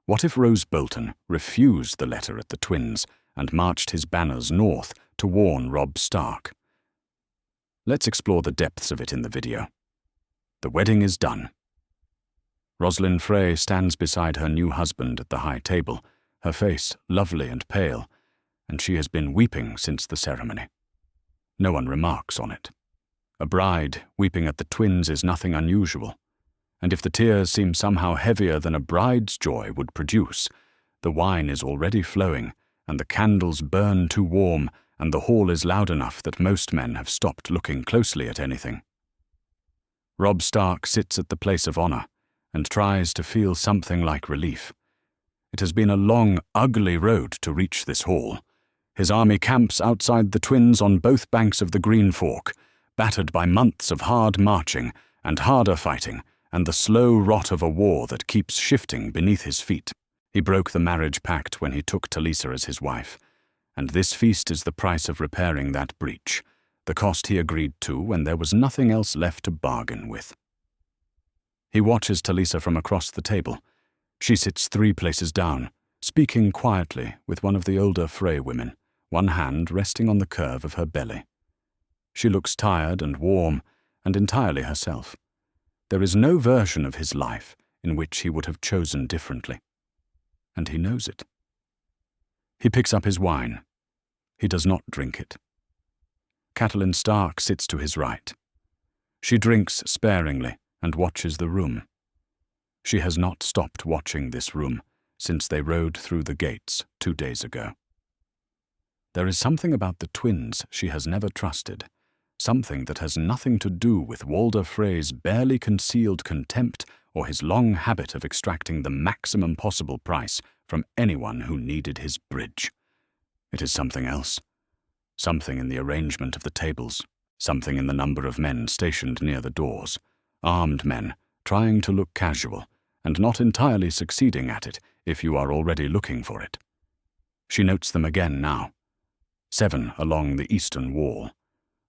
What if Roose Bolton refused the letter at the Twins and marched his banners north to warn Robb Stark? Let's explore the depths of it in the video. The wedding is done. Rosalind Frey stands beside her new husband at the high table, her face lovely and pale, and she has been weeping since the ceremony. No one remarks on it. A bride weeping at the Twins is nothing unusual, and if the tears seem somehow heavier than a bride's joy would produce, the wine is already flowing, and the candles burn too warm, and the hall is loud enough that most men have stopped looking closely at anything. Robb Stark sits at the place of honor and tries to feel something like relief. It has been a long, ugly road to reach this hall. His army camps outside the Twins on both banks of the Green Fork, battered by months of hard marching and harder fighting, and the slow rot of a war that keeps shifting beneath his feet. He broke the marriage pact when he took Talisa as his wife, and this feast is the price of repairing that breach, the cost he agreed to when there was nothing else left to bargain with. He watches Talisa from across the table. She sits 3 places down, speaking quietly with one of the older Frey women, one hand resting on the curve of her belly. She looks tired and warm, and entirely herself. There is no version of his life in which he would have chosen differently. And he knows it. He picks up his wine. He does not drink it. Catelyn Stark sits to his right. She drinks sparingly and watches the room. She has not stopped watching this room since they rode through the gates 2 days ago. There is something about the Twins she has never trusted, something that has nothing to do with Walder Frey's barely concealed contempt or his long habit of extracting the maximum possible price from anyone who needed his bridge. It is something else. Something in the arrangement of the tables, something in the number of men stationed near the doors, armed men trying to look casual and not entirely succeeding at it if you are already looking for it. She notes them again now. 7 along the eastern wall,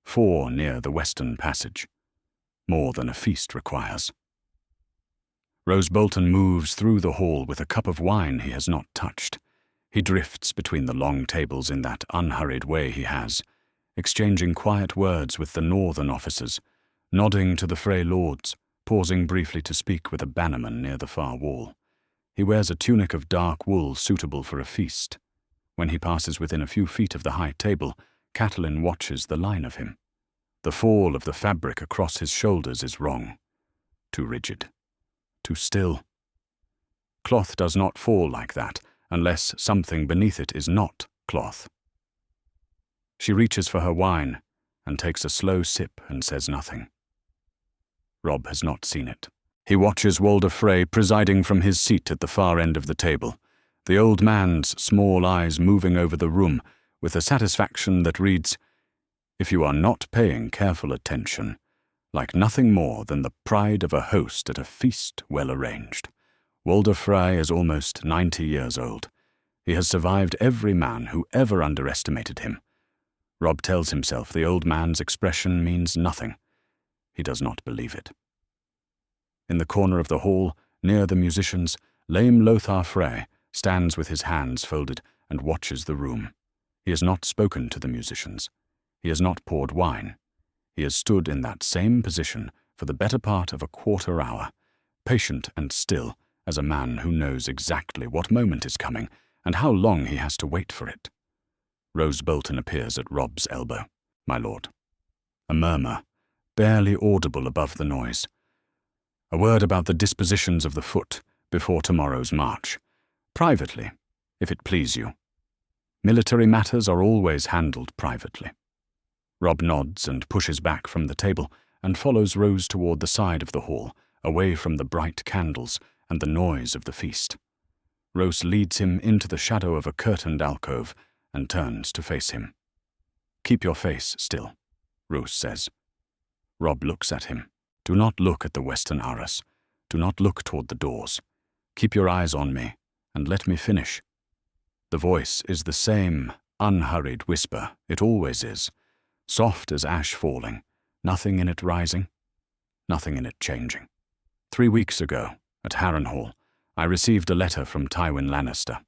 4 near the western passage. More than a feast requires. Roose Bolton moves through the hall with a cup of wine he has not touched. He drifts between the long tables in that unhurried way he has, exchanging quiet words with the northern officers, nodding to the Frey lords, pausing briefly to speak with a bannerman near the far wall. He wears a tunic of dark wool suitable for a feast. When he passes within a few feet of the high table, Catelyn watches the line of him. The fall of the fabric across his shoulders is wrong. Too rigid. Too still. Cloth does not fall like that unless something beneath it is not cloth. She reaches for her wine and takes a slow sip and says nothing. Robb has not seen it. He watches Walder Frey presiding from his seat at the far end of the table, the old man's small eyes moving over the room with a satisfaction that reads, "If you are not paying careful attention, like nothing more than the pride of a host at a feast well arranged. Walder Frey is almost 90 years old. He has survived every man who ever underestimated him." Robb tells himself the old man's expression means nothing. He does not believe it. In the corner of the hall, near the musicians, lame Lothar Frey stands with his hands folded and watches the room. He has not spoken to the musicians. He has not poured wine. He has stood in that same position for the better part of a quarter hour, patient and still as a man who knows exactly what moment is coming and how long he has to wait for it. Roose Bolton appears at Robb's elbow. "My lord." A murmur, barely audible above the noise. "A word about the dispositions of the foot before tomorrow's march. Privately, if it please you. Military matters are always handled privately." Robb nods and pushes back from the table and follows Roose toward the side of the hall, away from the bright candles and the noise of the feast. Roose leads him into the shadow of a curtained alcove and turns to face him. "Keep your face still," Roose says. Robb looks at him. "Do not look at the western arras. Do not look toward the doors. Keep your eyes on me, and let me finish." The voice is the same unhurried whisper it always is, soft as ash falling, nothing in it rising, nothing in it changing. 3 weeks ago, at Harrenhal, I received a letter from Tywin Lannister.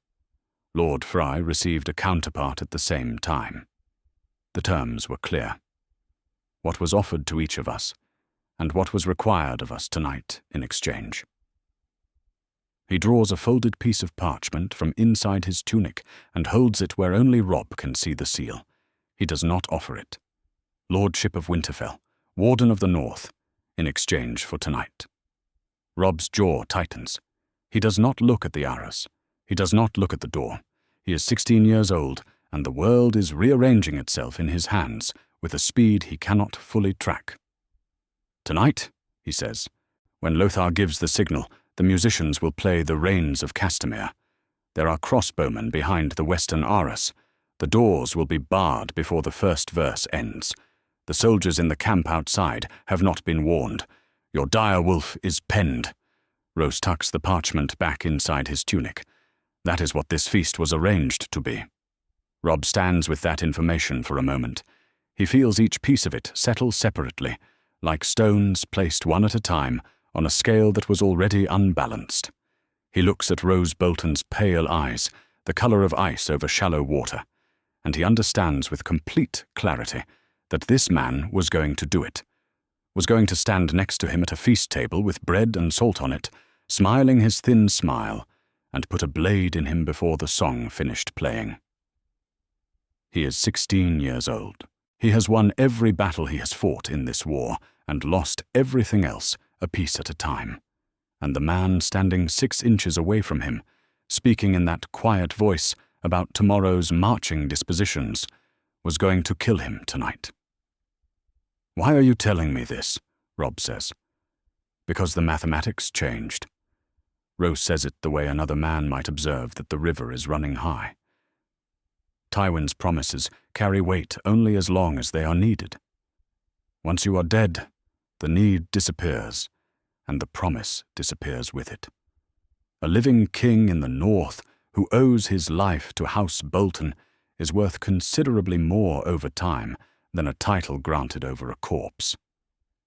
Lord Frey received a counterpart at the same time. The terms were clear. What was offered to each of us, and what was required of us tonight in exchange. He draws a folded piece of parchment from inside his tunic and holds it where only Robb can see the seal. He does not offer it. Lordship of Winterfell, Warden of the North, in exchange for tonight. Robb's jaw tightens. He does not look at the arrows. He does not look at the door. He is 16 years old, and the world is rearranging itself in his hands with a speed he cannot fully track. Tonight, he says, when Lothar gives the signal, the musicians will play the Rains of Castamere. There are crossbowmen behind the western arras. The doors will be barred before the first verse ends. The soldiers in the camp outside have not been warned. Your dire wolf is penned. Roose tucks the parchment back inside his tunic. That is what this feast was arranged to be. Robb stands with that information for a moment. He feels each piece of it settle separately, like stones placed one at a time on a scale that was already unbalanced. He looks at Roose Bolton's pale eyes, the color of ice over shallow water, and he understands with complete clarity that this man was going to do it, was going to stand next to him at a feast table with bread and salt on it, smiling his thin smile, and put a blade in him before the song finished playing. He is 16 years old. He has won every battle he has fought in this war, and lost everything else a piece at a time. And the man standing 6 inches away from him, speaking in that quiet voice about tomorrow's marching dispositions, was going to kill him tonight. "Why are you telling me this?" Robb says. "Because the mathematics changed." Roose says it the way another man might observe that the river is running high. Tywin's promises carry weight only as long as they are needed. Once you are dead, the need disappears, and the promise disappears with it. A living king in the north who owes his life to House Bolton is worth considerably more over time than a title granted over a corpse.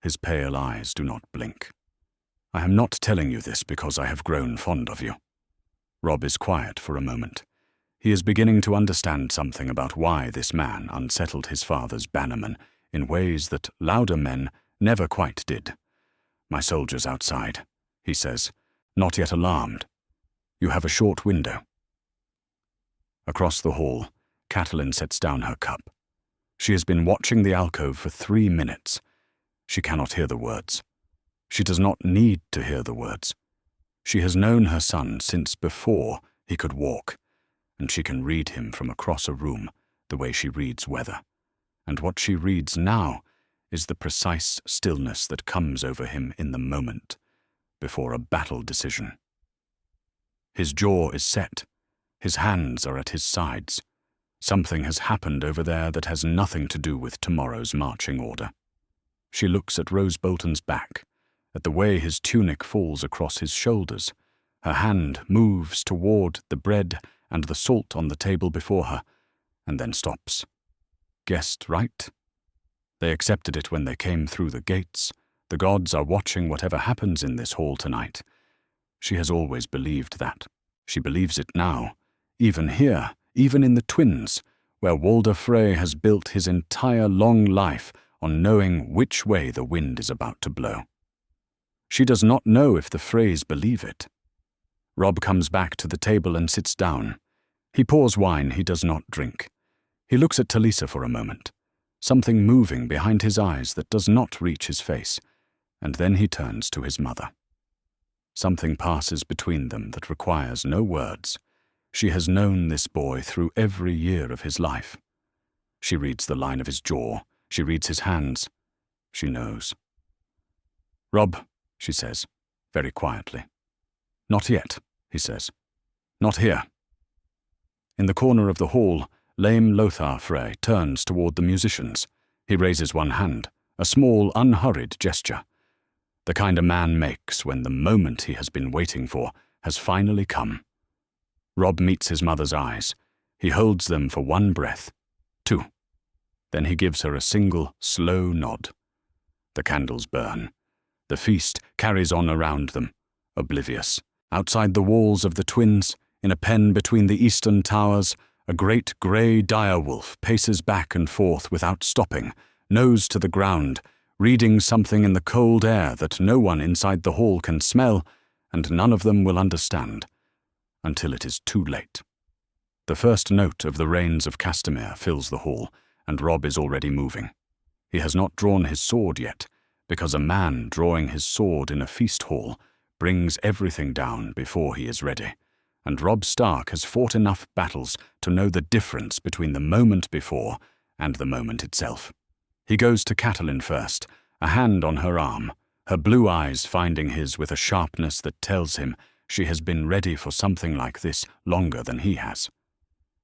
His pale eyes do not blink. "I am not telling you this because I have grown fond of you." Robb is quiet for a moment. He is beginning to understand something about why this man unsettled his father's bannermen in ways that louder men never quite did. "My soldiers outside," he says, not yet alarmed. "You have a short window." Across the hall, Catelyn sets down her cup. She has been watching the alcove for 3 minutes. She cannot hear the words. She does not need to hear the words. She has known her son since before he could walk, and she can read him from across a room the way she reads weather. And what she reads now is the precise stillness that comes over him in the moment, before a battle decision. His jaw is set. His hands are at his sides. Something has happened over there that has nothing to do with tomorrow's marching order. She looks at Roose Bolton's back, at the way his tunic falls across his shoulders. Her hand moves toward the bread and the salt on the table before her, and then stops. Guessed right? They accepted it when they came through the gates. The gods are watching whatever happens in this hall tonight. She has always believed that. She believes it now, even here, even in the Twins, where Walder Frey has built his entire long life on knowing which way the wind is about to blow. She does not know if the Freys believe it. Robb comes back to the table and sits down. He pours wine he does not drink. He looks at Talisa for a moment, something moving behind his eyes that does not reach his face, and then he turns to his mother. Something passes between them that requires no words. She has known this boy through every year of his life. She reads the line of his jaw. She reads his hands. She knows. "Robb," she says, very quietly. "Not yet," he says. "Not here." In the corner of the hall, lame Lothar Frey turns toward the musicians. He raises one hand, a small, unhurried gesture, the kind a man makes when the moment he has been waiting for has finally come. Robb meets his mother's eyes. He holds them for 1 breath, 2. Then he gives her a single, slow nod. The candles burn. The feast carries on around them, oblivious, Outside the walls of the twins, in a pen between the eastern towers, a great grey direwolf paces back and forth without stopping, nose to the ground, reading something in the cold air that no one inside the hall can smell, and none of them will understand, until it is too late. The first note of the Rains of Castamere fills the hall, and Robb is already moving. He has not drawn his sword yet, because a man drawing his sword in a feast hall brings everything down before he is ready, and Robb Stark has fought enough battles to know the difference between the moment before and the moment itself. He goes to Catelyn first, a hand on her arm, her blue eyes finding his with a sharpness that tells him she has been ready for something like this longer than he has.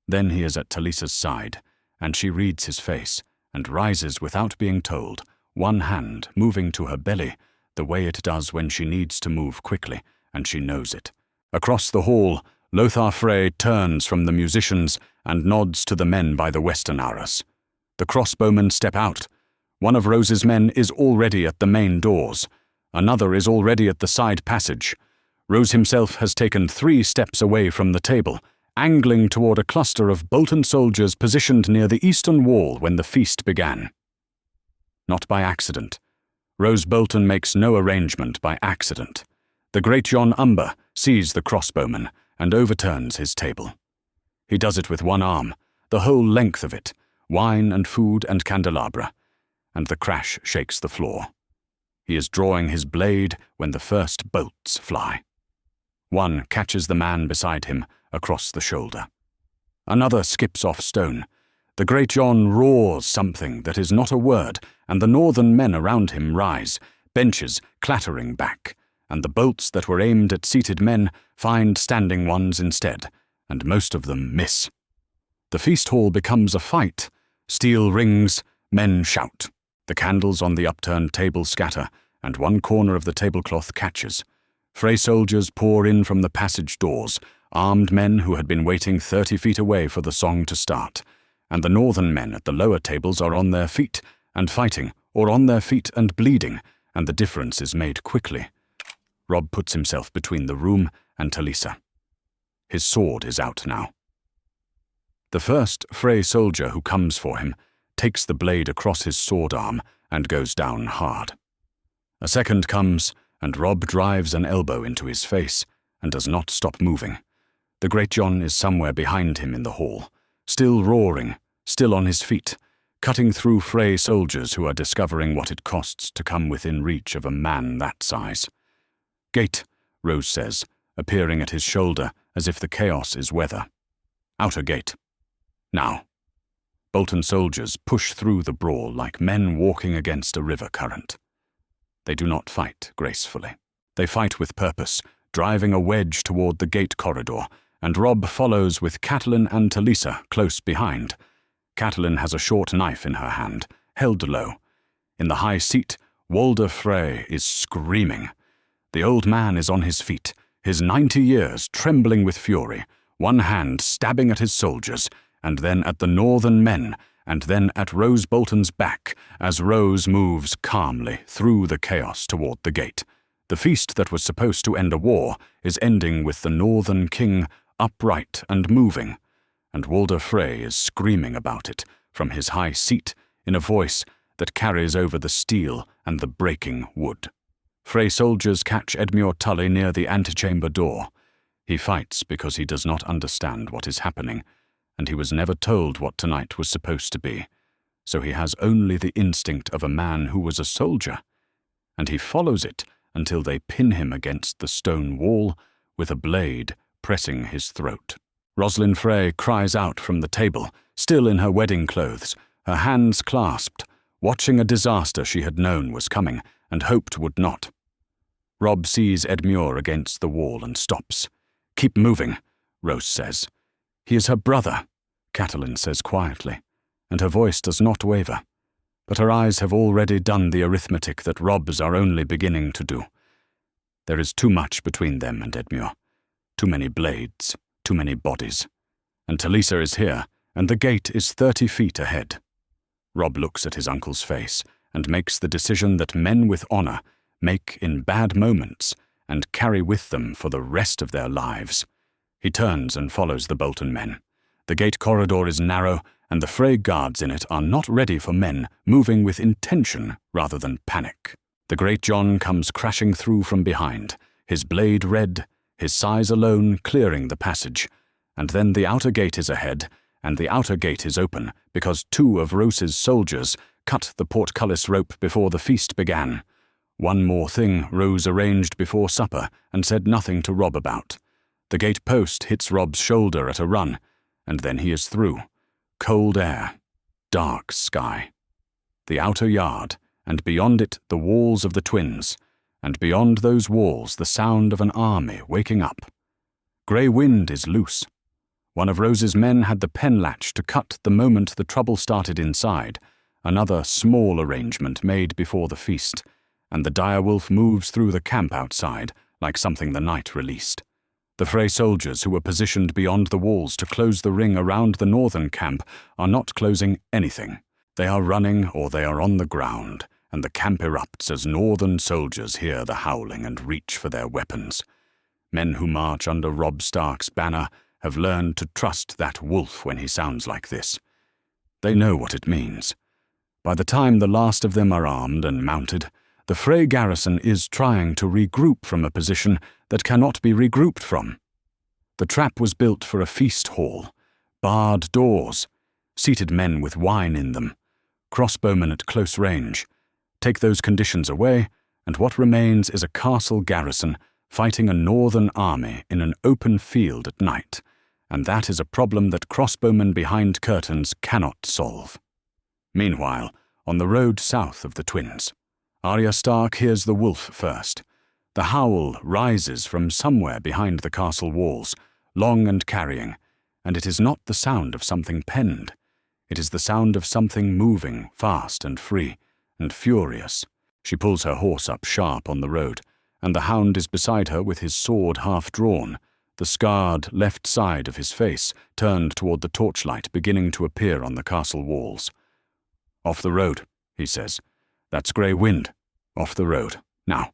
Then he is at Talisa's side, and she reads his face and rises without being told, one hand moving to her belly, the way it does when she needs to move quickly, and she knows it. Across the hall, Lothar Frey turns from the musicians and nods to the men by the western arras. The crossbowmen step out. One of Rose's men is already at the main doors. Another is already at the side passage. Roose himself has taken 3 steps away from the table, angling toward a cluster of Bolton soldiers positioned near the eastern wall when the feast began. Not by accident. Roose Bolton makes no arrangement by accident. The great Jon Umber sees the crossbowman and overturns his table. He does it with one arm, the whole length of it, wine and food and candelabra, and the crash shakes the floor. He is drawing his blade when the first bolts fly. One catches the man beside him across the shoulder. Another skips off stone. The great Jon roars something that is not a word, and the northern men around him rise, benches clattering back, and the bolts that were aimed at seated men find standing ones instead, and most of them miss. The feast hall becomes a fight. Steel rings, men shout. The candles on the upturned table scatter, and one corner of the tablecloth catches. Frey soldiers pour in from the passage doors, armed men who had been waiting 30 feet away for the song to start, and the northern men at the lower tables are on their feet and fighting, or on their feet and bleeding, and the difference is made quickly. Robb puts himself between the room and Talisa. His sword is out now. The first Frey soldier who comes for him takes the blade across his sword arm and goes down hard. A second comes, and Robb drives an elbow into his face and does not stop moving. The great Jon is somewhere behind him in the hall, still roaring, still on his feet, cutting through Frey soldiers who are discovering what it costs to come within reach of a man that size. "Gate," Roose says, appearing at his shoulder as if the chaos is weather. "Outer gate. Now." Bolton soldiers push through the brawl like men walking against a river current. They do not fight gracefully. They fight with purpose, driving a wedge toward the gate corridor, and Robb follows with Catelyn and Talisa close behind. Catelyn has a short knife in her hand, held low. In the high seat, Walder Frey is screaming. The old man is on his feet, his 90 years trembling with fury, one hand stabbing at his soldiers, and then at the northern men, and then at Roose Bolton's back, as Roose moves calmly through the chaos toward the gate. The feast that was supposed to end a war is ending with the northern king upright and moving, and Walder Frey is screaming about it from his high seat in a voice that carries over the steel and the breaking wood. Frey soldiers catch Edmure Tully near the antechamber door. He fights because he does not understand what is happening, and he was never told what tonight was supposed to be, so he has only the instinct of a man who was a soldier, and he follows it until they pin him against the stone wall with a blade pressing his throat. Roslyn Frey cries out from the table, still in her wedding clothes, her hands clasped, watching a disaster she had known was coming and hoped would not. Robb sees Edmure against the wall and stops. "Keep moving," Roose says. "He is her brother," Catelyn says quietly, and her voice does not waver. But her eyes have already done the arithmetic that Robb's are only beginning to do. There is too much between them and Edmure. Too many blades, too many bodies. And Talisa is here, and the gate is 30 feet ahead. Robb looks at his uncle's face and makes the decision that men with honor make in bad moments and carry with them for the rest of their lives. He turns and follows the Bolton men. The gate corridor is narrow, and the Frey guards in it are not ready for men moving with intention rather than panic. The Great John comes crashing through from behind, his blade red, his size alone clearing the passage, and then the outer gate is ahead, and the outer gate is open, because 2 of Roose's soldiers cut the portcullis rope before the feast began. One more thing Roose arranged before supper and said nothing to Robb about. The gate post hits Robb's shoulder at a run, and then he is through. Cold air, dark sky. The outer yard, and beyond it the walls of the twins, and beyond those walls the sound of an army waking up. Grey wind is loose. One of Roose's men had the pen latch to cut the moment the trouble started inside, another small arrangement made before the feast, and the direwolf moves through the camp outside like something the night released. The Frey soldiers who were positioned beyond the walls to close the ring around the northern camp are not closing anything. They are running or they are on the ground, and the camp erupts as northern soldiers hear the howling and reach for their weapons. Men who march under Robb Stark's banner have learned to trust that wolf when he sounds like this. They know what it means. By the time the last of them are armed and mounted, the Frey garrison is trying to regroup from a position that cannot be regrouped from. The trap was built for a feast hall, barred doors, seated men with wine in them, crossbowmen at close range. Take those conditions away, and what remains is a castle garrison fighting a northern army in an open field at night, and that is a problem that crossbowmen behind curtains cannot solve. Meanwhile, on the road south of the twins, Arya Stark hears the wolf first. The howl rises from somewhere behind the castle walls, long and carrying, and it is not the sound of something penned. It is the sound of something moving fast and free and furious. She pulls her horse up sharp on the road, and the hound is beside her with his sword half drawn, the scarred left side of his face turned toward the torchlight beginning to appear on the castle walls. "Off the road," he says. "That's Grey Wind. Off the road. Now."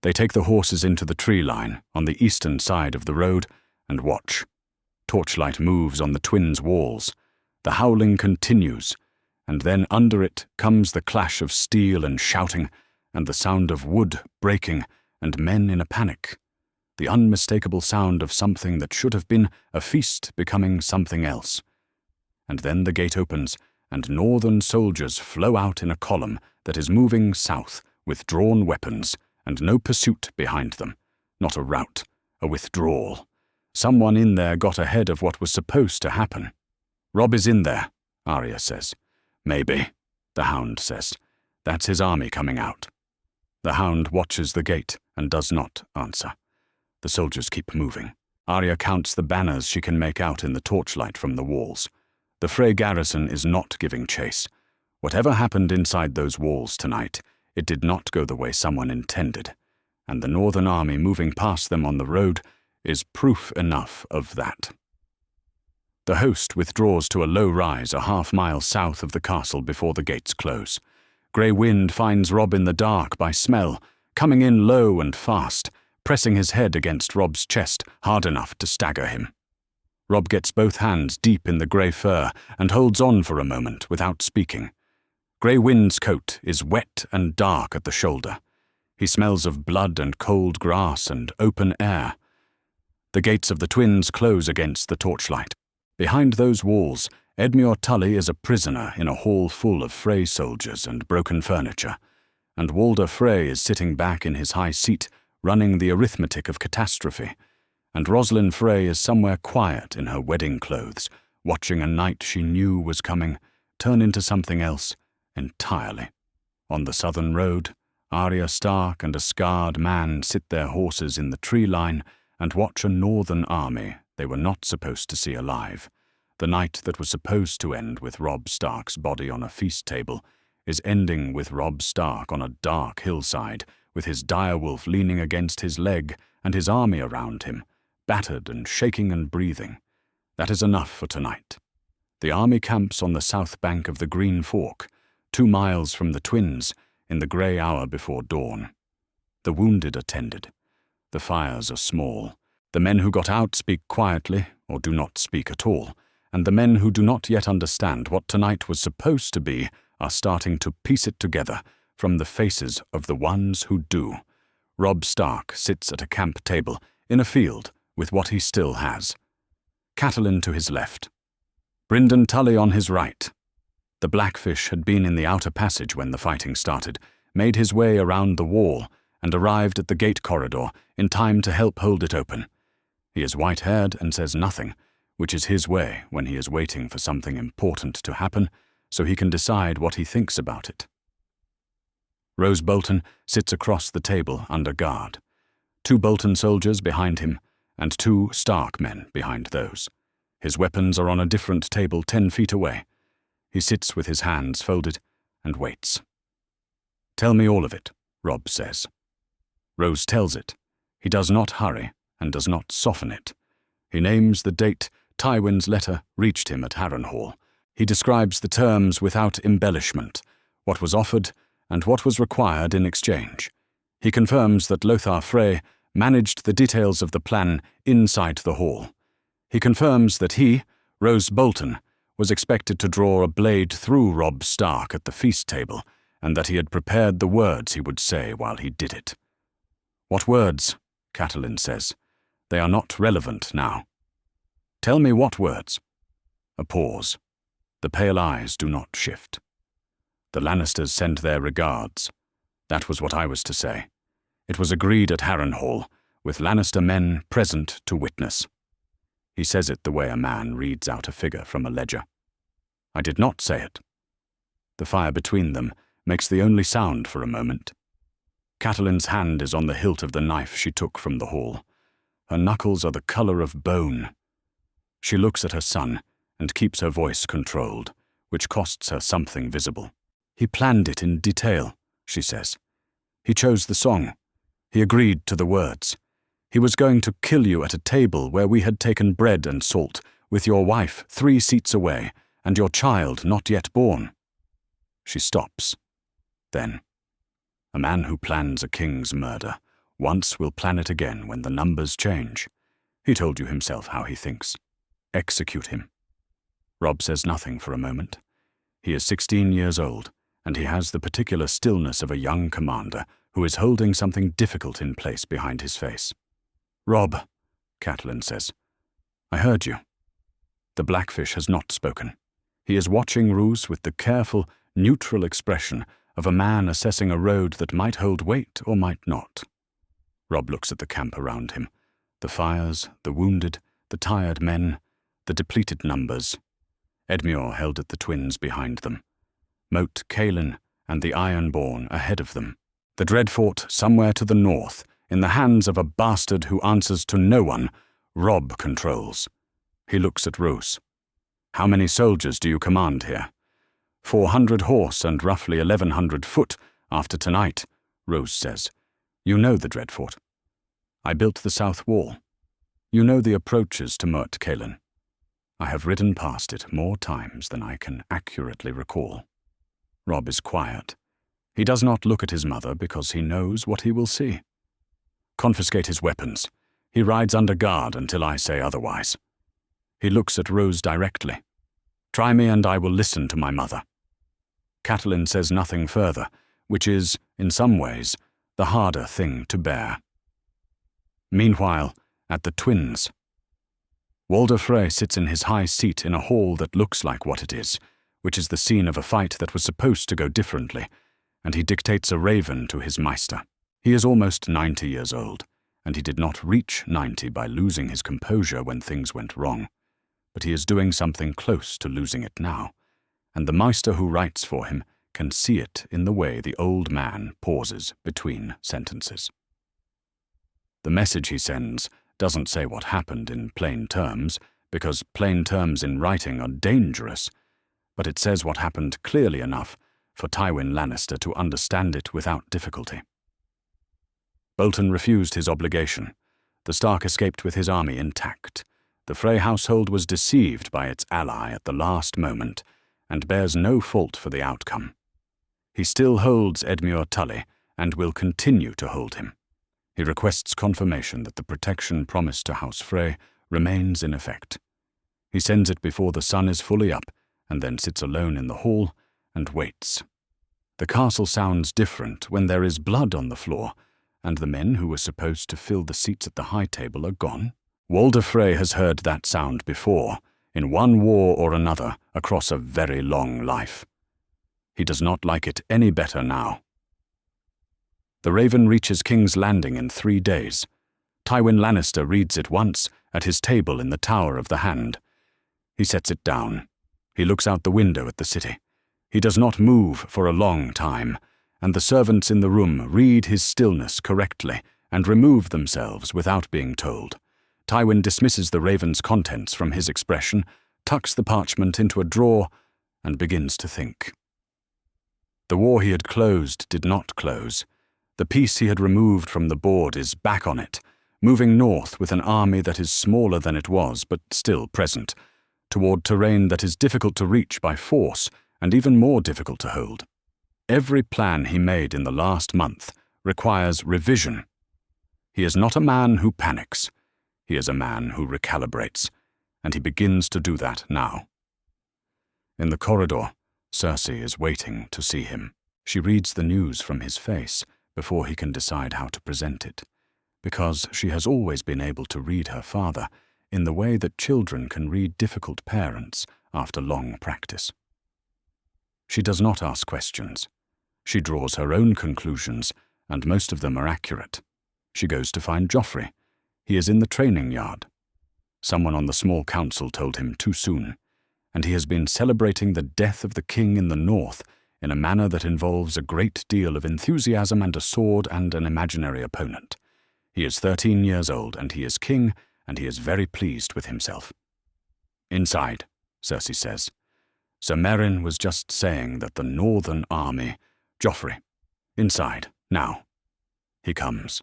They take the horses into the tree line on the eastern side of the road and watch. Torchlight moves on the twins' walls. The howling continues, and then under it comes the clash of steel and shouting, and the sound of wood breaking, and men in a panic. The unmistakable sound of something that should have been a feast becoming something else. And then the gate opens, and northern soldiers flow out in a column that is moving south with drawn weapons, and no pursuit behind them. Not a rout, a withdrawal. Someone in there got ahead of what was supposed to happen. "Robb is in there," Arya says. "Maybe," the hound says. "That's his army coming out." The hound watches the gate and does not answer. The soldiers keep moving. Arya counts the banners she can make out in the torchlight from the walls. The Frey garrison is not giving chase. Whatever happened inside those walls tonight, it did not go the way someone intended, and the northern army moving past them on the road is proof enough of that. The host withdraws to a low rise a half-mile south of the castle before the gates close. Grey Wind finds Robb in the dark by smell, coming in low and fast, pressing his head against Robb's chest hard enough to stagger him. Robb gets both hands deep in the grey fur and holds on for a moment without speaking. Grey Wind's coat is wet and dark at the shoulder. He smells of blood and cold grass and open air. The gates of the twins close against the torchlight. Behind those walls, Edmure Tully is a prisoner in a hall full of Frey soldiers and broken furniture, and Walder Frey is sitting back in his high seat, running the arithmetic of catastrophe, and Rosalind Frey is somewhere quiet in her wedding clothes, watching a night she knew was coming turn into something else entirely. On the southern road, Arya Stark and a scarred man sit their horses in the tree line and watch a northern army they were not supposed to see alive. The night that was supposed to end with Robb Stark's body on a feast table is ending with Robb Stark on a dark hillside, with his direwolf leaning against his leg and his army around him, battered and shaking and breathing. That is enough for tonight. The army camps on the south bank of the Green Fork, 2 miles from the twins, in the grey hour before dawn. The wounded are tended. The fires are small. The men who got out speak quietly or do not speak at all, and the men who do not yet understand what tonight was supposed to be are starting to piece it together from the faces of the ones who do. Robb Stark sits at a camp table in a field with what he still has. Catelyn to his left. Brynden Tully on his right. The Blackfish had been in the outer passage when the fighting started, made his way around the wall, and arrived at the gate corridor in time to help hold it open. He is white-haired and says nothing, which is his way when he is waiting for something important to happen, so he can decide what he thinks about it. Roose Bolton sits across the table under guard. 2 Bolton soldiers behind him, and 2 Stark men behind those. His weapons are on a different table 10 feet away. He sits with his hands folded and waits. "Tell me all of it," Robb says. Roose tells it. He does not hurry and does not soften it. He names the date Tywin's letter reached him at Harrenhal. He describes the terms without embellishment, what was offered and what was required in exchange. He confirms that Lothar Frey managed the details of the plan inside the hall. He confirms that he, Roose Bolton, was expected to draw a blade through Robb Stark at the feast table, and that he had prepared the words he would say while he did it. "What words?" Catelyn says. "They are not relevant now." "Tell me what words." A pause. The pale eyes do not shift. "The Lannisters send their regards." That was what I was to say. It was agreed at Harrenhal, with Lannister men present to witness. He says it the way a man reads out a figure from a ledger. I did not say it. The fire between them makes the only sound for a moment. Catelyn's hand is on the hilt of the knife she took from the hall. Her knuckles are the color of bone. She looks at her son and keeps her voice controlled, which costs her something visible. "He planned it in detail," she says. "He chose the song. He agreed to the words. He was going to kill you at a table where we had taken bread and salt, with your wife 3 seats away, and your child not yet born." She stops. Then, "A man who plans a king's murder once will plan it again when the numbers change. He told you himself how he thinks. Execute him." Robb says nothing for a moment. He is 16 years old, and he has the particular stillness of a young commander who is holding something difficult in place behind his face. "Robb," Catelyn says, "I heard you." The Blackfish has not spoken. He is watching Roose with the careful, neutral expression of a man assessing a road that might hold weight or might not. Robb looks at the camp around him, the fires, the wounded, the tired men, the depleted numbers. Edmure held at the twins behind them. Moat Cailin and the Ironborn ahead of them. The Dreadfort somewhere to the north, in the hands of a bastard who answers to no one, Robb controls. He looks at Roose. "How many soldiers do you command here?" 400 horse and roughly 1,100 foot after tonight," Roose says. "You know the Dreadfort." "I built the south wall." "You know the approaches to Moat Cailin." "I have ridden past it more times than I can accurately recall." Robb is quiet. He does not look at his mother because he knows what he will see. "Confiscate his weapons. He rides under guard until I say otherwise." He looks at Roose directly. "Try me and I will listen to my mother." Catelyn says nothing further, which is, in some ways, the harder thing to bear. Meanwhile, at the twins. Walder Frey sits in his high seat in a hall that looks like what it is, which is the scene of a fight that was supposed to go differently, and he dictates a raven to his maester. He is almost 90 years old, and he did not reach 90 by losing his composure when things went wrong. But he is doing something close to losing it now, and the maester who writes for him can see it in the way the old man pauses between sentences. The message he sends doesn't say what happened in plain terms, because plain terms in writing are dangerous, but it says what happened clearly enough for Tywin Lannister to understand it without difficulty. Bolton refused his obligation. The Stark escaped with his army intact. The Frey household was deceived by its ally at the last moment, and bears no fault for the outcome. He still holds Edmure Tully, and will continue to hold him. He requests confirmation that the protection promised to House Frey remains in effect. He sends it before the sun is fully up, and then sits alone in the hall and waits. The castle sounds different when there is blood on the floor, and the men who were supposed to fill the seats at the high table are gone. Walder Frey has heard that sound before, in one war or another, across a very long life. He does not like it any better now. The Raven reaches King's Landing in 3 days. Tywin Lannister reads it once at his table in the Tower of the Hand. He sets it down. He looks out the window at the city. He does not move for a long time, and the servants in the room read his stillness correctly and remove themselves without being told. Tywin dismisses the Raven's contents from his expression, tucks the parchment into a drawer, and begins to think. The war he had closed did not close. The piece he had removed from the board is back on it, moving north with an army that is smaller than it was, but still present, toward terrain that is difficult to reach by force and even more difficult to hold. Every plan he made in the last month requires revision. He is not a man who panics. He is a man who recalibrates, and he begins to do that now. In the corridor, Cersei is waiting to see him. She reads the news from his face before he can decide how to present it, because she has always been able to read her father in the way that children can read difficult parents after long practice. She does not ask questions. She draws her own conclusions, and most of them are accurate. She goes to find Joffrey. He is in the training yard. Someone on the small council told him too soon, and he has been celebrating the death of the king in the north in a manner that involves a great deal of enthusiasm and a sword and an imaginary opponent. He is 13 years old, and he is king, and he is very pleased with himself. Inside, Cersei says. Sir Meryn was just saying that the northern army... Joffrey, inside, now. He comes.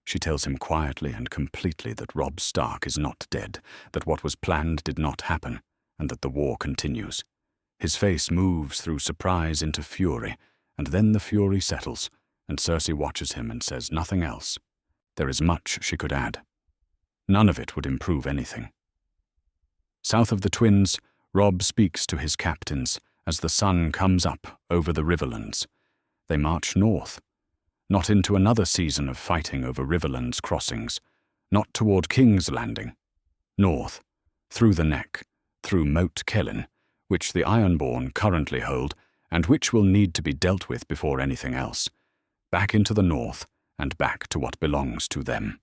She tells him quietly and completely that Robb Stark is not dead, that what was planned did not happen, and that the war continues. His face moves through surprise into fury, and then the fury settles, and Cersei watches him and says nothing else. There is much she could add. None of it would improve anything. South of the Twins, Robb speaks to his captains as the sun comes up over the riverlands. They march north, not into another season of fighting over riverlands crossings, not toward King's Landing. North, through the Neck, through Moat Kellyn, which the Ironborn currently hold and which will need to be dealt with before anything else, back into the north and back to what belongs to them.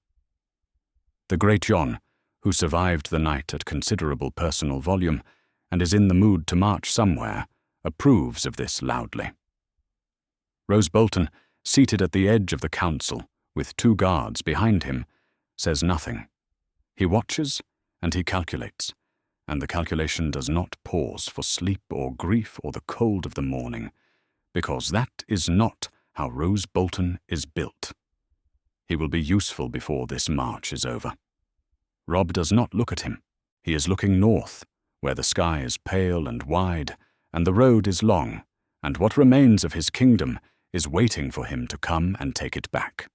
The Great Jon, who survived the night at considerable personal volume and is in the mood to march somewhere, approves of this loudly. Roose Bolton, seated at the edge of the council, with 2 guards behind him, says nothing. He watches and he calculates, and the calculation does not pause for sleep or grief or the cold of the morning, because that is not how Roose Bolton is built. He will be useful before this march is over. Robb does not look at him. He is looking north, where the sky is pale and wide, and the road is long, and what remains of his kingdom is waiting for him to come and take it back.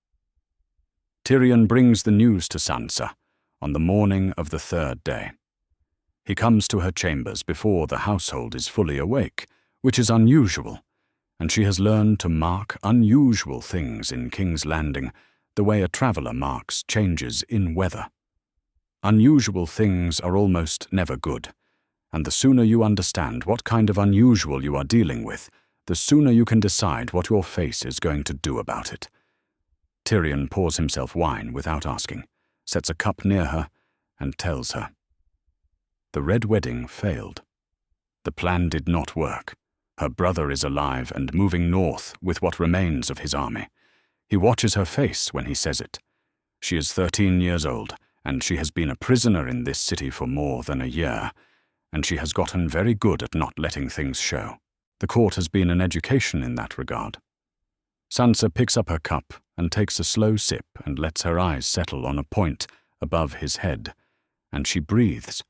Tyrion brings the news to Sansa on the morning of the 3rd day. He comes to her chambers before the household is fully awake, which is unusual, and she has learned to mark unusual things in King's Landing the way a traveller marks changes in weather. Unusual things are almost never good, and the sooner you understand what kind of unusual you are dealing with, the sooner you can decide what your face is going to do about it. Tyrion pours himself wine without asking, sets a cup near her, and tells her. The Red Wedding failed. The plan did not work. Her brother is alive and moving north with what remains of his army. He watches her face when he says it. She is 13 years old, and she has been a prisoner in this city for more than a year, and she has gotten very good at not letting things show. The court has been an education in that regard. Sansa picks up her cup and takes a slow sip and lets her eyes settle on a point above his head, and she breathes,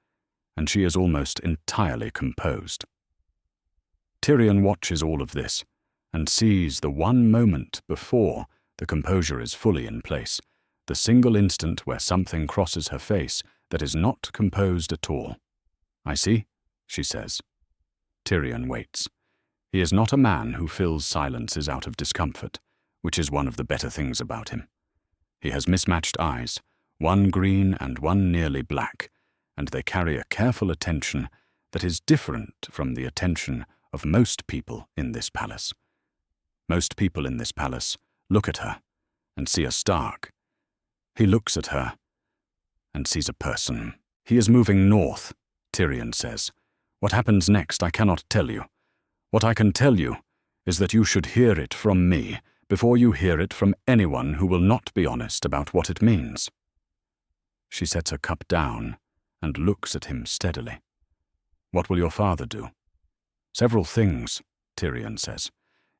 and she is almost entirely composed. Tyrion watches all of this and sees the one moment before The composure is fully in place, the single instant where something crosses her face that is not composed at all. "I see," she says. Tyrion waits. He is not a man who fills silences out of discomfort, which is one of the better things about him. He has mismatched eyes, one green and one nearly black, and they carry a careful attention that is different from the attention of most people in this palace. Most people in this palace look at her and see a Stark. He looks at her and sees a person. "He is moving north," Tyrion says. "What happens next I cannot tell you. What I can tell you is that you should hear it from me before you hear it from anyone who will not be honest about what it means." She sets her cup down and looks at him steadily. "What will your father do?" "Several things," Tyrion says.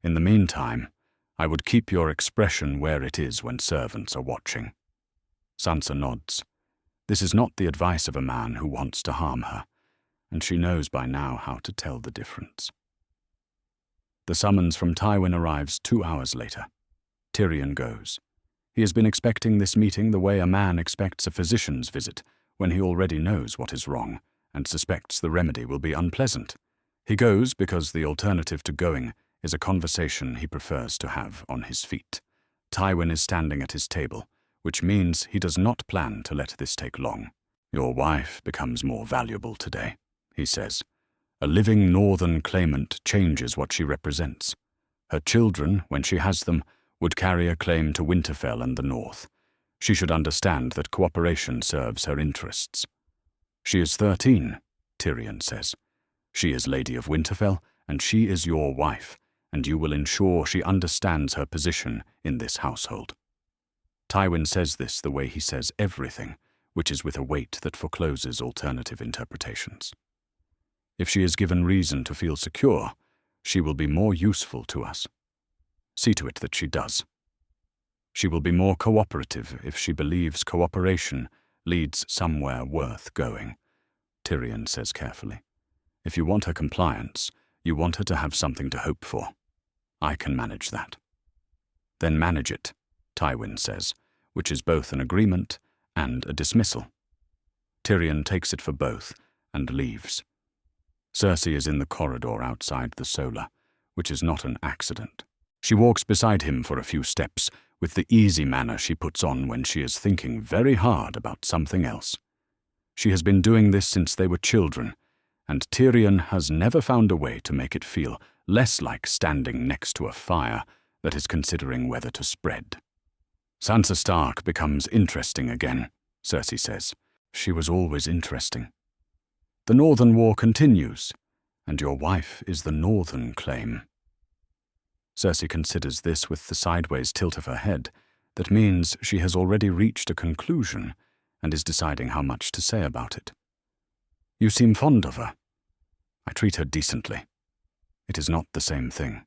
"In the meantime, I would keep your expression where it is when servants are watching." Sansa nods. This is not the advice of a man who wants to harm her, and she knows by now how to tell the difference. The summons from Tywin arrives 2 hours later. Tyrion goes. He has been expecting this meeting the way a man expects a physician's visit, when he already knows what is wrong and suspects the remedy will be unpleasant. He goes because the alternative to going is a conversation he prefers to have on his feet. Tywin is standing at his table, which means he does not plan to let this take long. "Your wife becomes more valuable today," he says. "A living northern claimant changes what she represents. Her children, when she has them, would carry a claim to Winterfell and the north. She should understand that cooperation serves her interests." "She is 13, Tyrion says. "She is Lady of Winterfell, and she is your wife, and you will ensure she understands her position in this household." Tywin says this the way he says everything, which is with a weight that forecloses alternative interpretations. "If she is given reason to feel secure, she will be more useful to us. See to it that she does. She will be more cooperative if she believes cooperation leads somewhere worth going," Tyrion says carefully. "If you want her compliance, you want her to have something to hope for. I can manage that." "Then manage it," Tywin says, which is both an agreement and a dismissal. Tyrion takes it for both and leaves. Cersei is in the corridor outside the Solar, which is not an accident. She walks beside him for a few steps, with the easy manner she puts on when she is thinking very hard about something else. She has been doing this since they were children, and Tyrion has never found a way to make it feel less like standing next to a fire that is considering whether to spread. "Sansa Stark becomes interesting again," Cersei says. "She was always interesting. The Northern War continues, and your wife is the Northern claim." Cersei considers this with the sideways tilt of her head. That means she has already reached a conclusion and is deciding how much to say about it. "You seem fond of her." "I treat her decently." "It is not the same thing."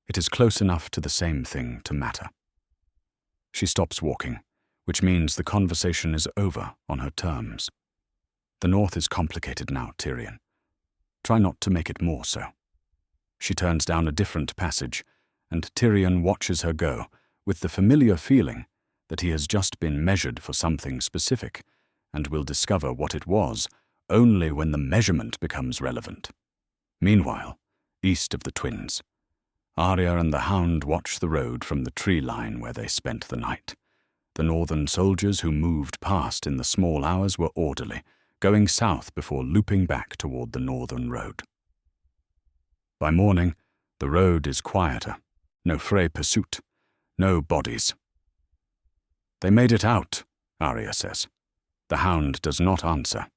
"It is close enough to the same thing to matter." She stops walking, which means the conversation is over on her terms. "The North is complicated now, Tyrion. Try not to make it more so." She turns down a different passage, and Tyrion watches her go, with the familiar feeling that he has just been measured for something specific, and will discover what it was only when the measurement becomes relevant. Meanwhile, east of the twins, Arya and the Hound watch the road from the tree line where they spent the night. The northern soldiers who moved past in the small hours were orderly, going south before looping back toward the northern road. By morning, the road is quieter. No fray pursuit. No bodies. "They made it out," Arya says. The Hound does not answer.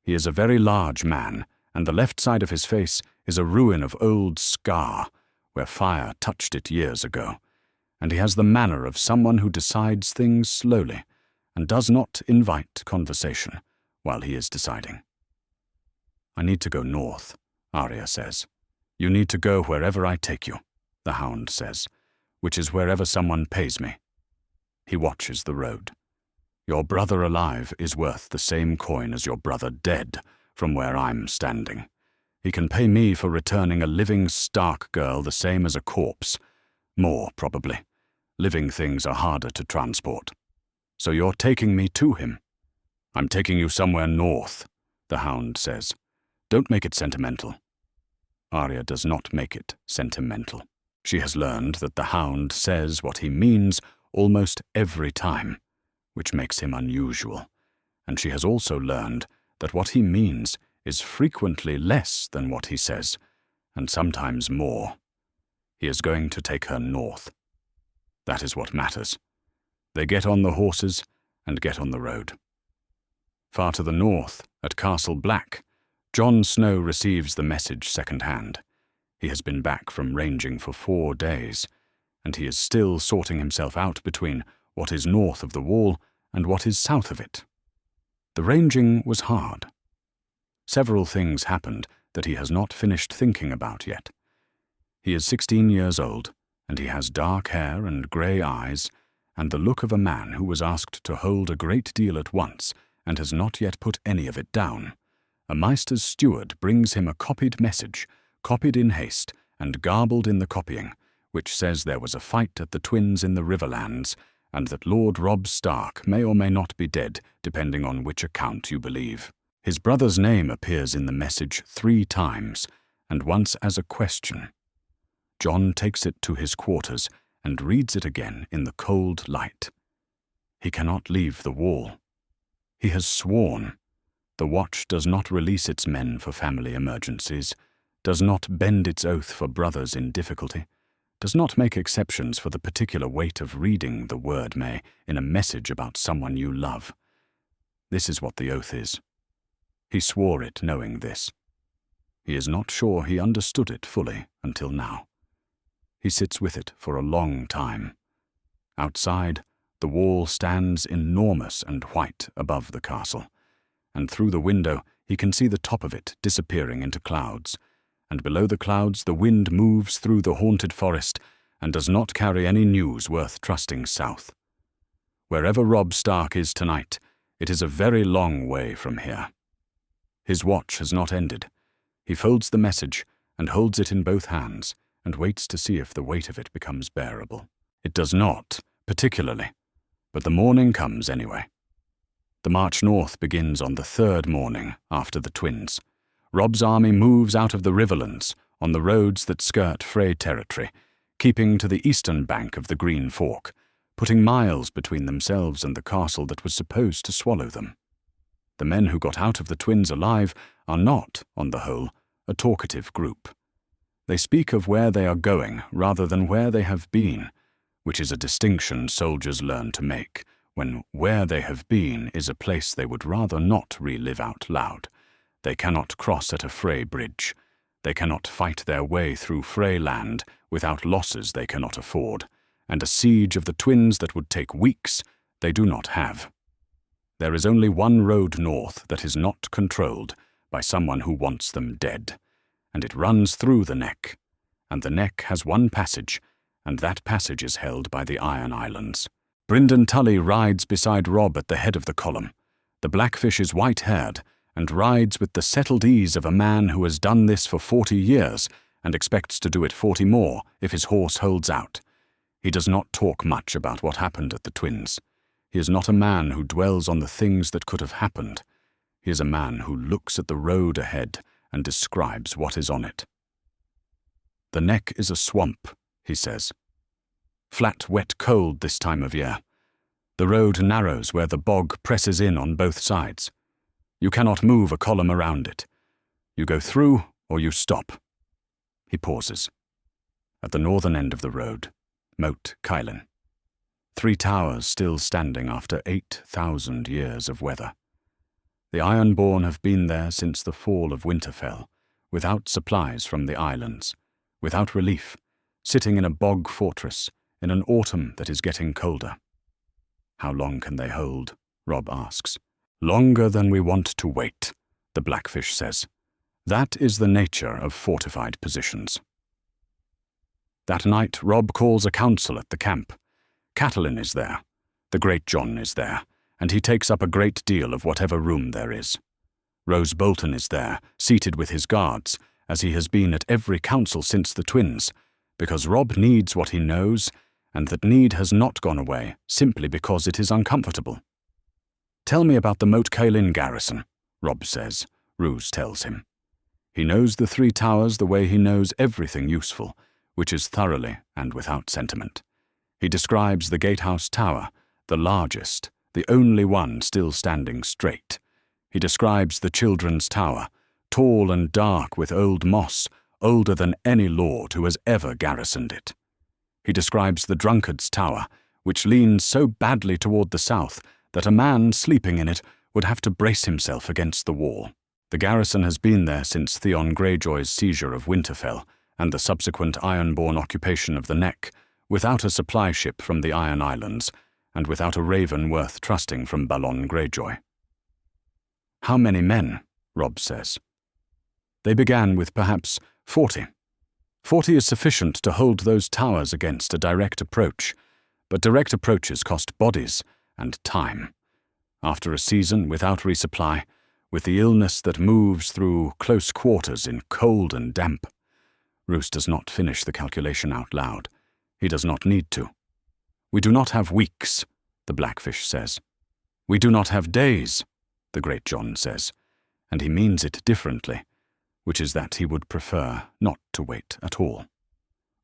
He is a very large man, and the left side of his face is a ruin of old scar, where fire touched it years ago, and he has the manner of someone who decides things slowly and does not invite conversation while he is deciding. "I need to go north," Arya says. "You need to go wherever I take you," the Hound says, "which is wherever someone pays me." He watches the road. "Your brother alive is worth the same coin as your brother dead from where I'm standing. He can pay me for returning a living Stark girl the same as a corpse. More, probably. Living things are harder to transport. So you're taking me to him? I'm taking you somewhere north, the hound says. Don't make it sentimental. Arya does not make it sentimental. She has learned that the hound says what he means almost every time, which makes him unusual. And she has also learned that what he means is frequently less than what he says, and sometimes more. He is going to take her north. That is what matters. They get on the horses and get on the road. Far to the north, at Castle Black, Jon Snow receives the message second-hand. He has been back from ranging for 4 days, and he is still sorting himself out between what is north of the wall and what is south of it. The ranging was hard. Several things happened that he has not finished thinking about yet. He is 16 years old, and he has dark hair and grey eyes, and the look of a man who was asked to hold a great deal at once and has not yet put any of it down. A Maester's steward brings him a copied message, copied in haste and garbled in the copying, which says there was a fight at the Twins in the Riverlands, and that Lord Robb Stark may or may not be dead, depending on which account you believe. His brother's name appears in the message 3 times, and once as a question. Jon takes it to his quarters and reads it again in the cold light. He cannot leave the wall. He has sworn. The Watch does not release its men for family emergencies, does not bend its oath for brothers in difficulty, does not make exceptions for the particular weight of reading the word may in a message about someone you love. This is what the oath is. He swore it knowing this. He is not sure he understood it fully until now. He sits with it for a long time. Outside, the wall stands enormous and white above the castle, and through the window he can see the top of it disappearing into clouds, and below the clouds the wind moves through the haunted forest and does not carry any news worth trusting south. Wherever Robb Stark is tonight, it is a very long way from here. His watch has not ended. He folds the message and holds it in both hands and waits to see if the weight of it becomes bearable. It does not, particularly, but the morning comes anyway. The march north begins on the 3rd morning after the Twins. Robb's army moves out of the Riverlands on the roads that skirt Frey territory, keeping to the eastern bank of the Green Fork, putting miles between themselves and the castle that was supposed to swallow them. The men who got out of the Twins alive are not, on the whole, a talkative group. They speak of where they are going rather than where they have been, which is a distinction soldiers learn to make, when where they have been is a place they would rather not relive out loud. They cannot cross at a Frey bridge. They cannot fight their way through Frey land without losses they cannot afford, and a siege of the Twins that would take weeks they do not have. There is only one road north that is not controlled by someone who wants them dead, and it runs through the neck, and the neck has one passage, and that passage is held by the Iron Islands. Brynden Tully rides beside Robb at the head of the column. The Blackfish is white-haired, and rides with the settled ease of a man who has done this for 40 years and expects to do it 40 more if his horse holds out. He does not talk much about what happened at the Twins. He is not a man who dwells on the things that could have happened. He is a man who looks at the road ahead and describes what is on it. The neck is a swamp, he says. Flat, wet cold this time of year. The road narrows where the bog presses in on both sides. You cannot move a column around it. You go through or you stop. He pauses. At the northern end of the road, Moat Cailin. 3 towers still standing after 8,000 years of weather. The Ironborn have been there since the fall of Winterfell, without supplies from the islands, without relief, sitting in a bog fortress in an autumn that is getting colder. How long can they hold? Robb asks. Longer than we want to wait, the Blackfish says. That is the nature of fortified positions. That night, Robb calls a council at the camp. Catelyn is there. The Great Jon is there, and he takes up a great deal of whatever room there is. Roose Bolton is there, seated with his guards, as he has been at every council since the Twins, because Robb needs what he knows, and that need has not gone away simply because it is uncomfortable. "Tell me about the Moat Cailin garrison," Robb says. Roose tells him. He knows the 3 towers the way he knows everything useful, which is thoroughly and without sentiment. He describes the gatehouse tower, the largest, the only one still standing straight. He describes the children's tower, tall and dark with old moss, older than any lord who has ever garrisoned it. He describes the drunkard's tower, which leans so badly toward the south that a man sleeping in it would have to brace himself against the wall. The garrison has been there since Theon Greyjoy's seizure of Winterfell and the subsequent Ironborn occupation of the Neck, without a supply ship from the Iron Islands, and without a raven worth trusting from Balon Greyjoy. "How many men?" Robb says. "They began with perhaps 40. 40 is sufficient to hold those towers against a direct approach, but direct approaches cost bodies and time. After a season without resupply, with the illness that moves through close quarters in cold and damp." Roose does not finish the calculation out loud. He does not need to. "We do not have weeks," the Blackfish says. "We do not have days," the Great John says, and he means it differently, which is that he would prefer not to wait at all.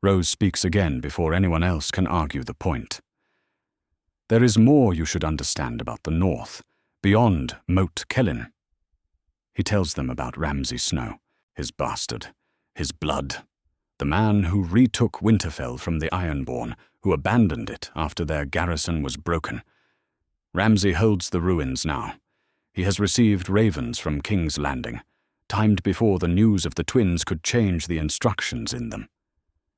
Rose speaks again before anyone else can argue the point. "There is more you should understand about the north, beyond Moat Cailin." He tells them about Ramsay Snow, his bastard, his blood, the man who retook Winterfell from the Ironborn, who abandoned it after their garrison was broken. Ramsay holds the ruins now. He has received ravens from King's Landing, timed before the news of the twins could change the instructions in them.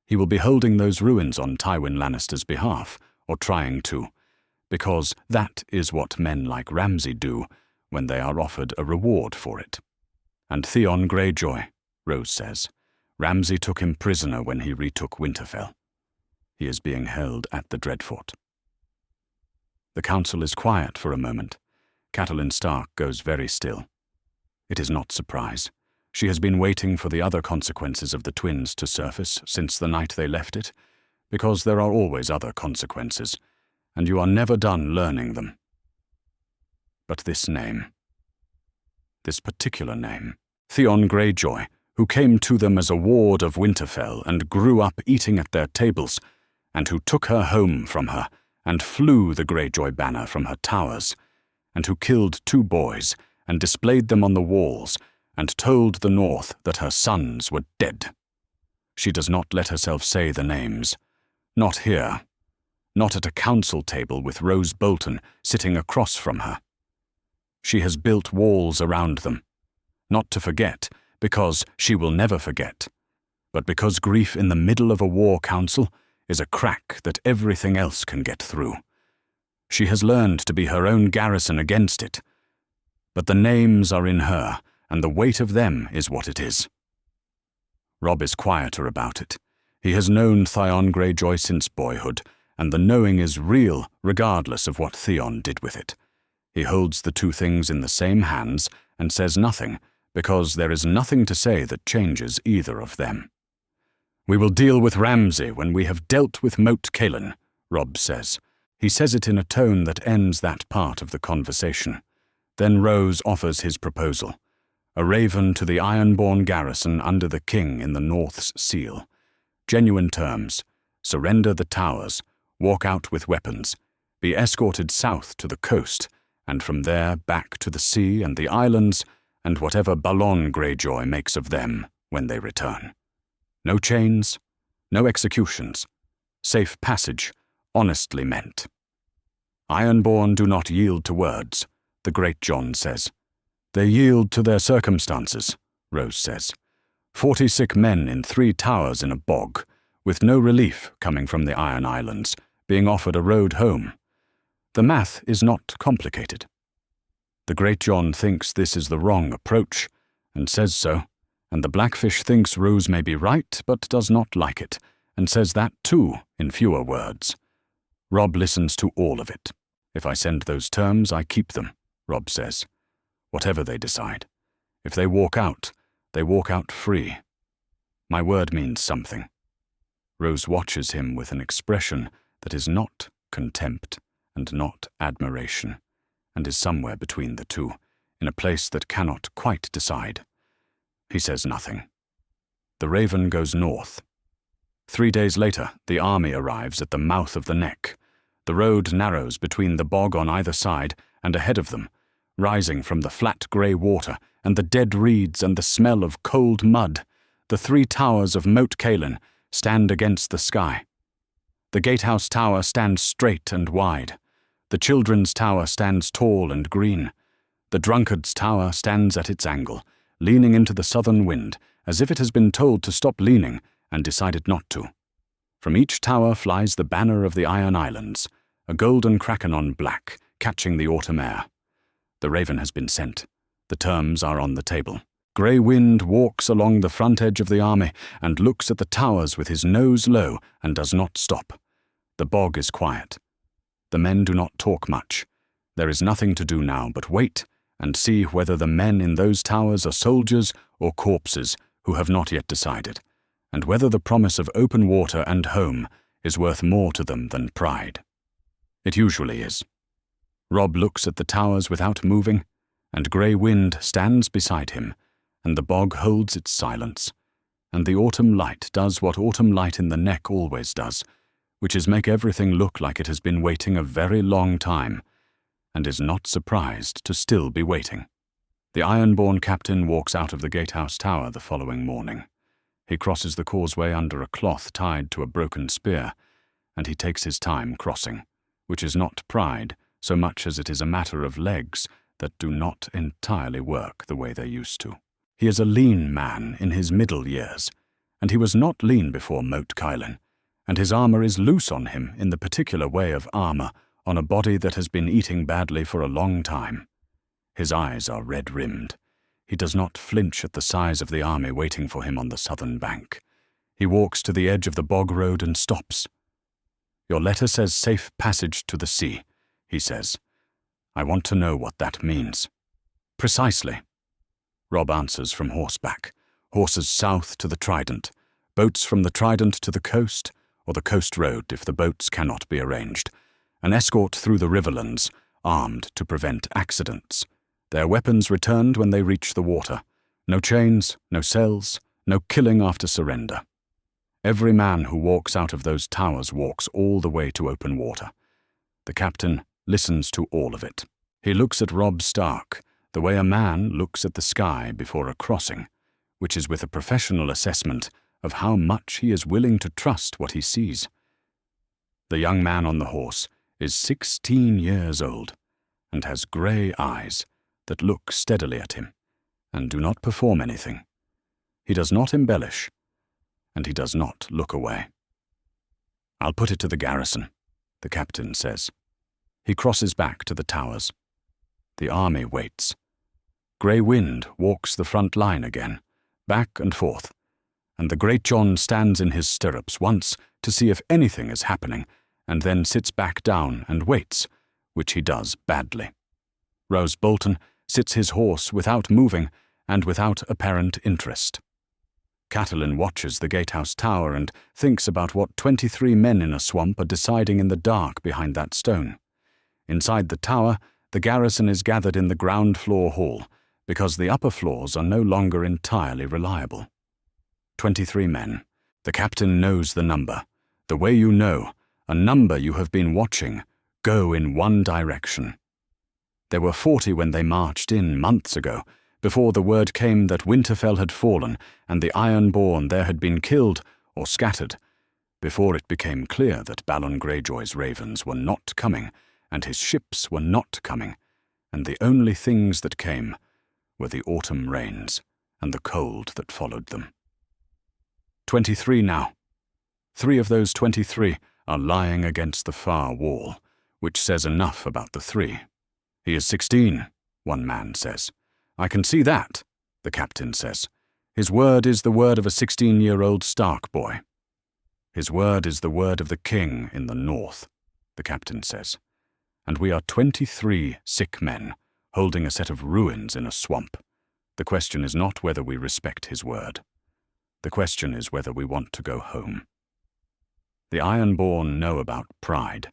He will be holding those ruins on Tywin Lannister's behalf, or trying to, because that is what men like Ramsay do when they are offered a reward for it. "And Theon Greyjoy," Rose says. "Ramsay took him prisoner when he retook Winterfell. He is being held at the Dreadfort." The council is quiet for a moment. Catelyn Stark goes very still. It is not surprise. She has been waiting for the other consequences of the twins to surface since the night they left it, because there are always other consequences, and you are never done learning them. But this name, this particular name, Theon Greyjoy, who came to them as a ward of Winterfell and grew up eating at their tables, and who took her home from her and flew the Greyjoy banner from her towers, and who killed 2 boys and displayed them on the walls and told the North that her sons were dead. She does not let herself say the names. Not here. Not at a council table with Roose Bolton sitting across from her. She has built walls around them, not to forget, because she will never forget, but because grief in the middle of a war council is a crack that everything else can get through. She has learned to be her own garrison against it, but the names are in her, and the weight of them is what it is. Robb is quieter about it. He has known Theon Greyjoy since boyhood, and the knowing is real regardless of what Theon did with it. He holds the 2 things in the same hands and says nothing, because there is nothing to say that changes either of them. "We will deal with Ramsay when we have dealt with Moat Cailin," Robb says. He says it in a tone that ends that part of the conversation. Then Rose offers his proposal. A raven to the Ironborn garrison under the king in the North's seal. Genuine terms. Surrender the towers. Walk out with weapons. Be escorted south to the coast, and from there back to the sea and the islands, and whatever Balon Greyjoy makes of them when they return. No chains, no executions. Safe passage, honestly meant. Ironborn do not yield to words, the Great John says. They yield to their circumstances, Rose says. 40 sick men in 3 towers in a bog, with no relief coming from the Iron Islands, being offered a road home. The math is not complicated. The Great John thinks this is the wrong approach, and says so, and the Blackfish thinks Rose may be right, but does not like it, and says that too, in fewer words. Robb listens to all of it. If I send those terms, I keep them, Robb says. Whatever they decide. If they walk out free. My word means something. Rose watches him with an expression that is not contempt and not admiration, and is somewhere between the two, in a place that cannot quite decide. He says nothing. The Raven goes north. 3 days later, the army arrives at the mouth of the neck. The road narrows between the bog on either side and ahead of them, rising from the flat grey water and the dead reeds and the smell of cold mud. The 3 towers of Moat Cailin stand against the sky. The gatehouse tower stands straight and wide. The children's tower stands tall and green. The drunkard's tower stands at its angle, leaning into the southern wind, as if it has been told to stop leaning and decided not to. From each tower flies the banner of the Iron Islands, a golden kraken on black, catching the autumn air. The Raven has been sent. The terms are on the table. Grey Wind walks along the front edge of the army and looks at the towers with his nose low and does not stop. The bog is quiet. The men do not talk much. There is nothing to do now but wait and see whether the men in those towers are soldiers or corpses who have not yet decided, and whether the promise of open water and home is worth more to them than pride. It usually is. Robb looks at the towers without moving, and Grey Wind stands beside him, and the bog holds its silence, and the autumn light does what autumn light in the neck always does, which is make everything look like it has been waiting a very long time, and is not surprised to still be waiting. The iron-born captain walks out of the gatehouse tower the following morning. He crosses the causeway under a cloth tied to a broken spear, and he takes his time crossing, which is not pride so much as it is a matter of legs that do not entirely work the way they used to. He is a lean man in his middle years, and he was not lean before Moat Cailin, and his armor is loose on him in the particular way of armor on a body that has been eating badly for a long time. His eyes are red-rimmed. He does not flinch at the size of the army waiting for him on the southern bank. He walks to the edge of the bog road and stops. "Your letter says safe passage to the sea," he says. "I want to know what that means." "Precisely." Robb answers from horseback. Horses south to the Trident, boats from the Trident to the coast, or the coast road if the boats cannot be arranged, an escort through the riverlands, armed to prevent accidents. Their weapons returned when they reach the water. No chains, no cells, no killing after surrender. Every man who walks out of those towers walks all the way to open water. The captain listens to all of it. He looks at Robb Stark the way a man looks at the sky before a crossing, which is with a professional assessment of how much he is willing to trust what he sees. The young man on the horse is 16 years old and has grey eyes that look steadily at him and do not perform anything. He does not embellish, and he does not look away. "I'll put it to the garrison," the captain says. He crosses back to the towers. The army waits. Grey Wind walks the front line again, back and forth, and the Great John stands in his stirrups once to see if anything is happening, and then sits back down and waits, which he does badly. Roose Bolton sits his horse without moving and without apparent interest. Catelyn watches the gatehouse tower and thinks about what 23 men in a swamp are deciding in the dark behind that stone. Inside the tower, the garrison is gathered in the ground floor hall, because the upper floors are no longer entirely reliable. 23 men. The captain knows the number. The way you know, a number you have been watching, go in one direction. There were 40 when they marched in months ago, before the word came that Winterfell had fallen and the Ironborn there had been killed or scattered, before it became clear that Balon Greyjoy's ravens were not coming and his ships were not coming, and the only things that came were the autumn rains and the cold that followed them. 23 now. 3 of those 23 are lying against the far wall, which says enough about the 3. "He is 16, one man says. "I can see that," the captain says. "His word is the word of a 16-year-old Stark boy." "His word is the word of the king in the north," the captain says. "And we are 23 sick men, holding a set of ruins in a swamp. The question is not whether we respect his word. The question is whether we want to go home." The Ironborn know about pride.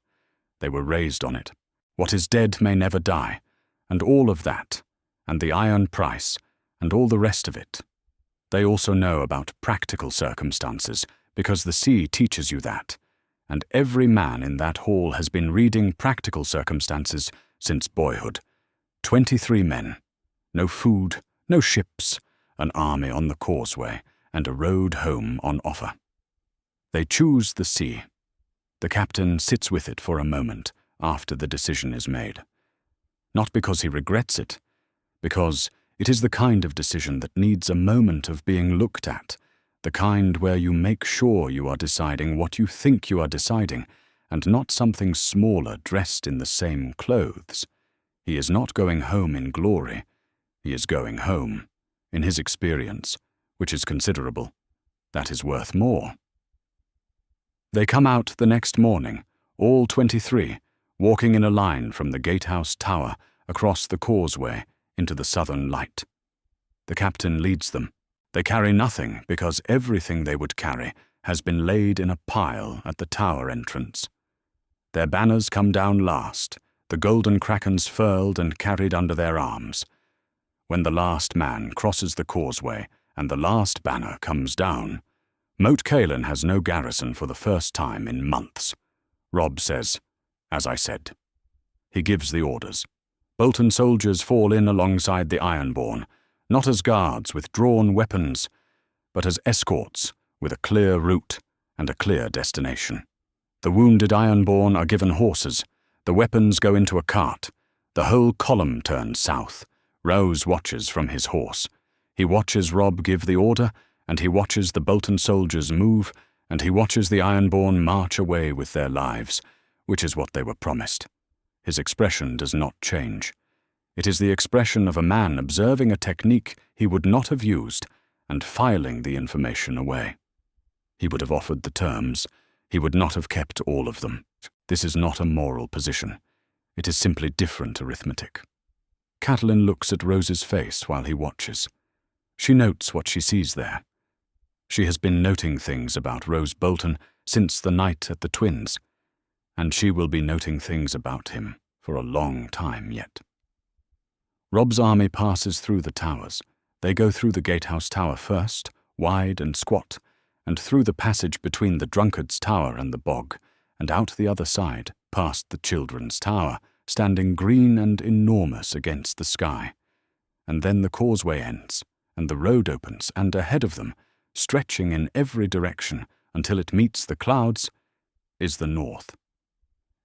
They were raised on it. What is dead may never die, and all of that, and the iron price, and all the rest of it. They also know about practical circumstances, because the sea teaches you that, and every man in that hall has been reading practical circumstances since boyhood. 23 men, no food, no ships, an army on the causeway, and a road home on offer. They choose the sea. The captain sits with it for a moment after the decision is made. Not because he regrets it, because it is the kind of decision that needs a moment of being looked at, the kind where you make sure you are deciding what you think you are deciding, and not something smaller dressed in the same clothes. He is not going home in glory. He is going home, in his experience, which is considerable. That is worth more. They come out the next morning, all 23, walking in a line from the gatehouse tower across the causeway into the southern light. The captain leads them. They carry nothing because everything they would carry has been laid in a pile at the tower entrance. Their banners come down last, the golden krakens furled and carried under their arms. When the last man crosses the causeway and the last banner comes down, Moat Cailin has no garrison for the first time in months. Robb says, "As I said." He gives the orders. Bolton soldiers fall in alongside the Ironborn, not as guards with drawn weapons, but as escorts with a clear route and a clear destination. The wounded Ironborn are given horses, the weapons go into a cart, the whole column turns south. Roose watches from his horse. He watches Robb give the order, and he watches the Bolton soldiers move, and he watches the Ironborn march away with their lives, which is what they were promised. His expression does not change. It is the expression of a man observing a technique he would not have used and filing the information away. He would have offered the terms. He would not have kept all of them. This is not a moral position. It is simply different arithmetic. Catelyn looks at Rose's face while he watches. She notes what she sees there. She has been noting things about Roose Bolton since the night at the Twins, and she will be noting things about him for a long time yet. Robb's army passes through the towers. They go through the gatehouse tower first, wide and squat, and through the passage between the drunkard's tower and the bog, and out the other side, past the children's tower, standing green and enormous against the sky. And then the causeway ends, and the road opens, and ahead of them, stretching in every direction until it meets the clouds, is the north.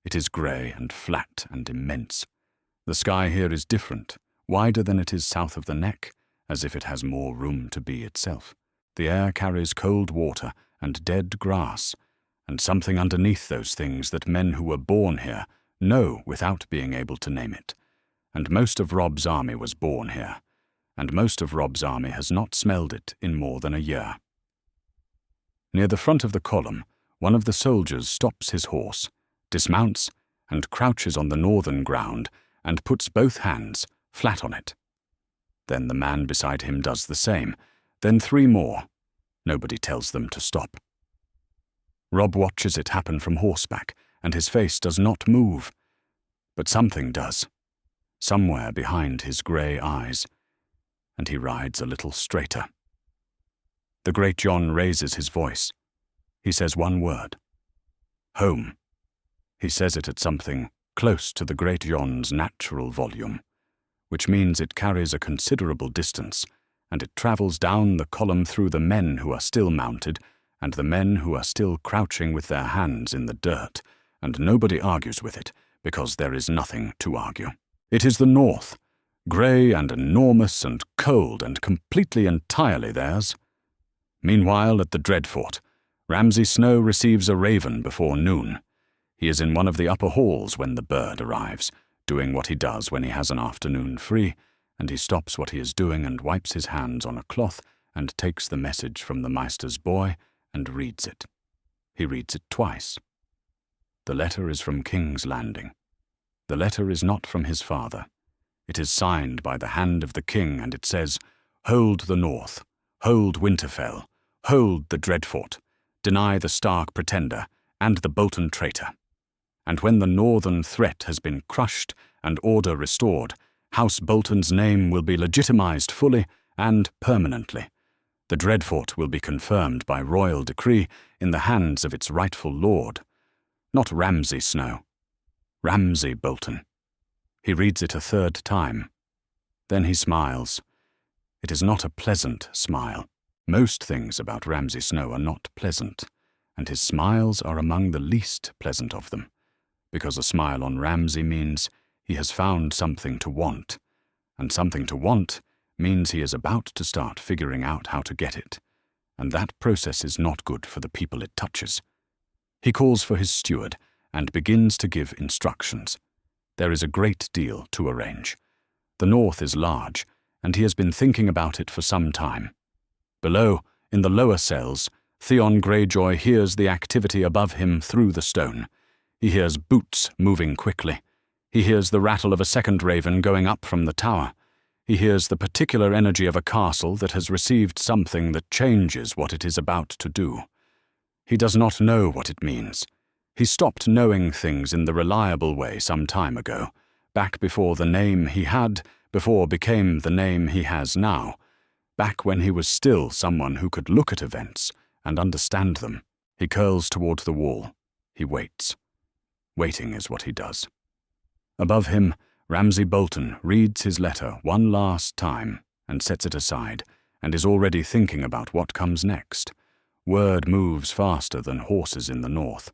It is grey and flat and immense. The sky here is different, wider than it is south of the neck, as if it has more room to be itself. The air carries cold water and dead grass, and something underneath those things that men who were born here know without being able to name it. And most of Robb's army was born here, and most of Robb's army has not smelled it in more than a year. Near the front of the column, one of the soldiers stops his horse, dismounts, and crouches on the northern ground and puts both hands flat on it. Then the man beside him does the same, then 3 more. Nobody tells them to stop. Robb watches it happen from horseback, and his face does not move. But something does, somewhere behind his grey eyes, and he rides a little straighter. The Great John raises his voice. He says one word. Home. He says it at something close to the Great John's natural volume, which means it carries a considerable distance, and it travels down the column through the men who are still mounted and the men who are still crouching with their hands in the dirt, and nobody argues with it, because there is nothing to argue. It is the north, grey and enormous and cold and completely entirely theirs. Meanwhile, at the Dreadfort, Ramsay Snow receives a raven before noon. He is in one of the upper halls when the bird arrives, doing what he does when he has an afternoon free, and he stops what he is doing and wipes his hands on a cloth and takes the message from the Meister's boy and reads it. He reads it twice. The letter is from King's Landing. The letter is not from his father. It is signed by the hand of the king, and it says, "Hold the north, hold Winterfell, hold the Dreadfort, deny the Stark pretender, and the Bolton traitor. And when the northern threat has been crushed and order restored, House Bolton's name will be legitimized fully and permanently. The Dreadfort will be confirmed by royal decree in the hands of its rightful lord. Not Ramsay Snow. Ramsay Bolton. He reads it a third time. Then he smiles. It is not a pleasant smile. Most things about Ramsay Snow are not pleasant, and his smiles are among the least pleasant of them, because a smile on Ramsay means he has found something to want, and something to want means he is about to start figuring out how to get it, and that process is not good for the people it touches. He calls for his steward and begins to give instructions. There is a great deal to arrange. The north is large, and he has been thinking about it for some time. Below, in the lower cells, Theon Greyjoy hears the activity above him through the stone. He hears boots moving quickly. He hears the rattle of a second raven going up from the tower. He hears the particular energy of a castle that has received something that changes what it is about to do. He does not know what it means. He stopped knowing things in the reliable way some time ago, back before the name he had before became the name he has now, back when he was still someone who could look at events and understand them. He curls toward the wall. He waits. Waiting is what he does. Above him, Ramsay Bolton reads his letter one last time and sets it aside, and is already thinking about what comes next. Word moves faster than horses in the north.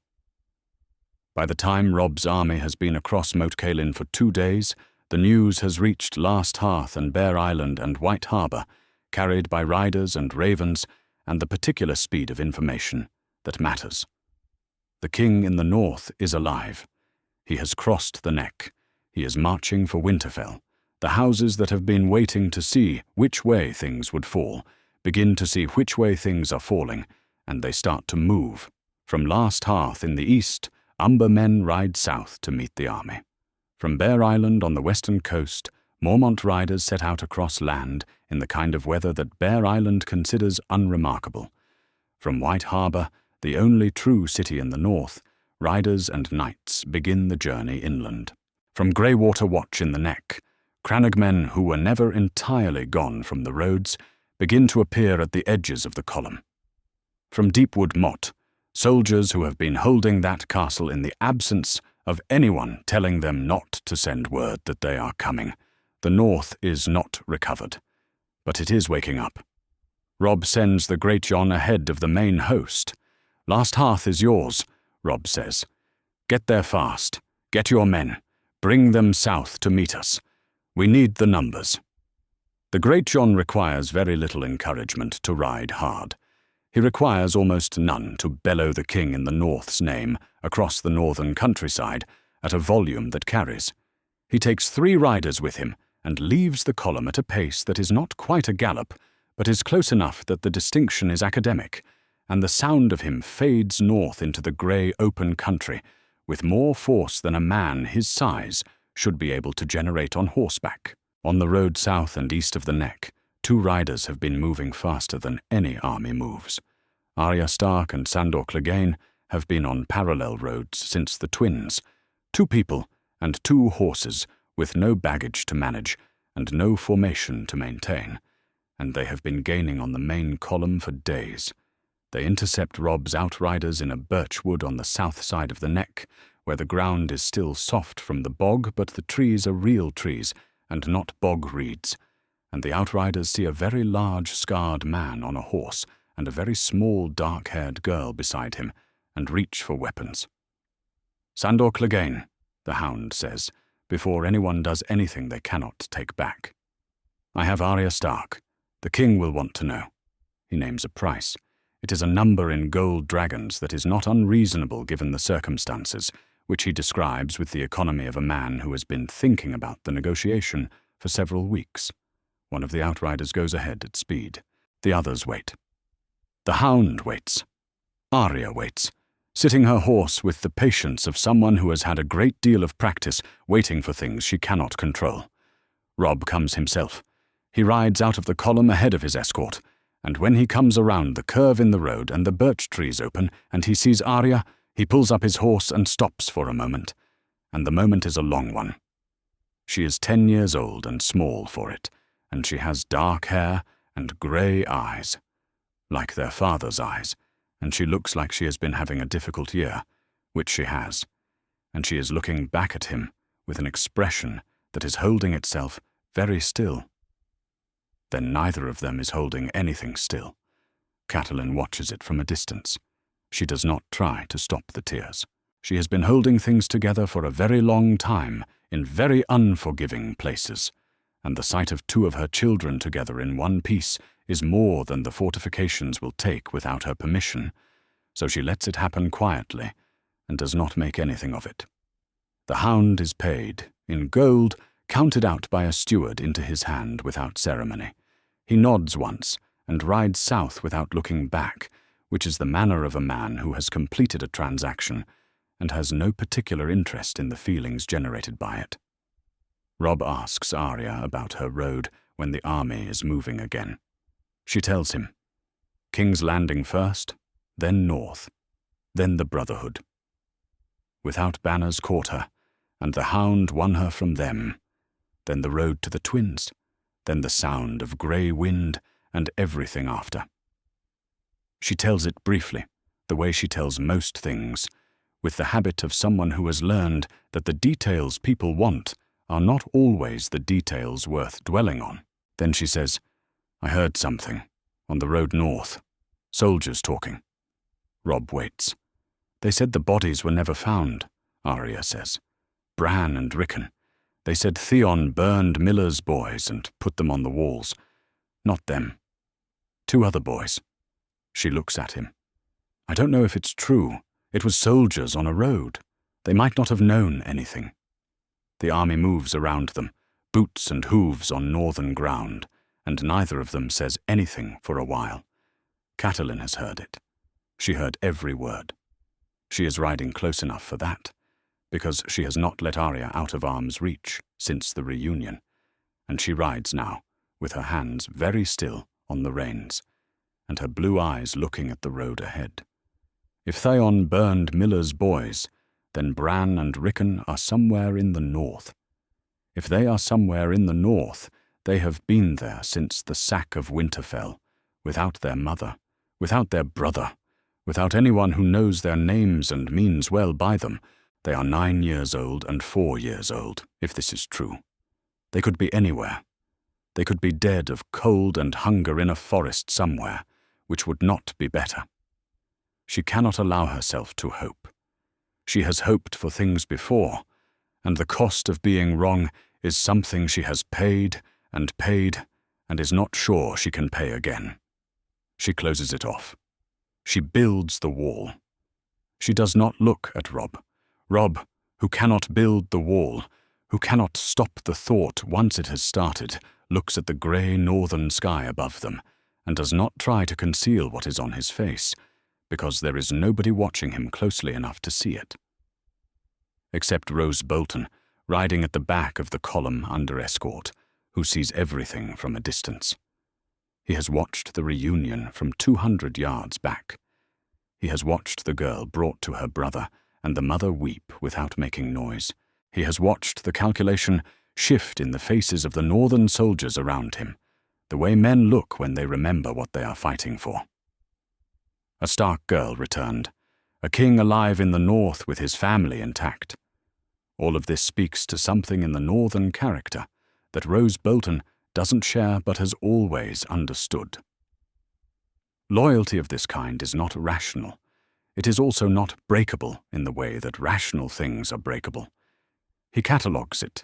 By the time Robb's army has been across Moat Cailin for 2 days, the news has reached Last Hearth and Bear Island and White Harbour, carried by riders and ravens, and the particular speed of information that matters. The king in the north is alive. He has crossed the neck. He is marching for Winterfell. The houses that have been waiting to see which way things would fall begin to see which way things are falling, and they start to move. From Last Hearth in the east, Umber men ride south to meet the army. From Bear Island on the western coast, Mormont riders set out across land in the kind of weather that Bear Island considers unremarkable. From White Harbour, the only true city in the north, riders and knights begin the journey inland. From Greywater Watch in the neck, Crannogmen who were never entirely gone from the roads begin to appear at the edges of the column. From Deepwood Motte, soldiers who have been holding that castle in the absence of anyone telling them not to send word that they are coming. The north is not recovered, but it is waking up. Robb sends the Greatjon ahead of the main host. Last Hearth is yours, Robb says. Get there fast. Get your men. Bring them south to meet us. We need the numbers. The Greatjon requires very little encouragement to ride hard. He requires almost none to bellow the king in the north's name across the northern countryside at a volume that carries. He takes 3 riders with him and leaves the column at a pace that is not quite a gallop, but is close enough that the distinction is academic, and the sound of him fades north into the grey open country with more force than a man his size should be able to generate on horseback. On the road south and east of the neck, 2 riders have been moving faster than any army moves. Arya Stark and Sandor Clegane have been on parallel roads since the twins. 2 people and 2 horses with no baggage to manage and no formation to maintain, and they have been gaining on the main column for days. They intercept Robb's outriders in a birch wood on the south side of the neck, where the ground is still soft from the bog, but the trees are real trees and not bog reeds, and the outriders see a very large scarred man on a horse and a very small dark-haired girl beside him, and reach for weapons. Sandor Clegane, the hound says, before anyone does anything they cannot take back. I have Arya Stark. The king will want to know. He names a price. It is a number in gold dragons that is not unreasonable given the circumstances, which he describes with the economy of a man who has been thinking about the negotiation for several weeks. One of the outriders goes ahead at speed. The others wait. The hound waits. Arya waits, sitting her horse with the patience of someone who has had a great deal of practice waiting for things she cannot control. Robb comes himself. He rides out of the column ahead of his escort, and when he comes around the curve in the road and the birch trees open and he sees Arya, He pulls up his horse and stops for a moment, and the moment is a long one. She is 10 years old and small for it, and she has dark hair and grey eyes, like their father's eyes, and she looks like she has been having a difficult year, which she has, and she is looking back at him with an expression that is holding itself very still. Then neither of them is holding anything still. Catelyn watches it from a distance. She does not try to stop the tears. She has been holding things together for a very long time in very unforgiving places, and the sight of 2 of her children together in one piece is more than the fortifications will take without her permission, so she lets it happen quietly and does not make anything of it. The hound is paid, in gold, counted out by a steward into his hand without ceremony. He nods once and rides south without looking back, which is the manner of a man who has completed a transaction and has no particular interest in the feelings generated by it. Robb asks Arya about her road when the army is moving again. She tells him, King's Landing first, then north, then the Brotherhood. Without banners caught her, and the hound won her from them, then the road to the twins, then the sound of grey wind and everything after. She tells it briefly, the way she tells most things, with the habit of someone who has learned that the details people want are not always the details worth dwelling on. Then she says, I heard something, on the road north, soldiers talking. Robb waits. They said the bodies were never found, Arya says. Bran and Rickon. They said Theon burned Miller's boys and put them on the walls. Not them. 2 other boys. She looks at him. I don't know if it's true. It was soldiers on a road. They might not have known anything. The army moves around them, boots and hooves on northern ground, and neither of them says anything for a while. Catelyn has heard it. She heard every word. She is riding close enough for that, because she has not let Arya out of arm's reach since the reunion, and she rides now, with her hands very still on the reins, and her blue eyes looking at the road ahead. If Theon burned Miller's boys, then Bran and Rickon are somewhere in the north. If they are somewhere in the north, they have been there since the sack of Winterfell, without their mother, without their brother, without anyone who knows their names and means well by them. They are 9 years old and 4 years old, if this is true. They could be anywhere. They could be dead of cold and hunger in a forest somewhere, which would not be better. She cannot allow herself to hope. She has hoped for things before, and the cost of being wrong is something she has paid and is not sure she can pay again. She closes it off. She builds the wall. She does not look at Robb. Robb, who cannot build the wall, who cannot stop the thought once it has started, looks at the grey northern sky above them, and does not try to conceal what is on his face, because there is nobody watching him closely enough to see it. Except Roose Bolton, riding at the back of the column under escort, who sees everything from a distance. He has watched the reunion from 200 yards back. He has watched the girl brought to her brother and the mother weep without making noise. He has watched the calculation shift in the faces of the northern soldiers around him, the way men look when they remember what they are fighting for. A Stark girl returned, a king alive in the north with his family intact. All of this speaks to something in the northern character that Roose Bolton doesn't share but has always understood. Loyalty of this kind is not rational. It is also not breakable in the way that rational things are breakable. He catalogues it.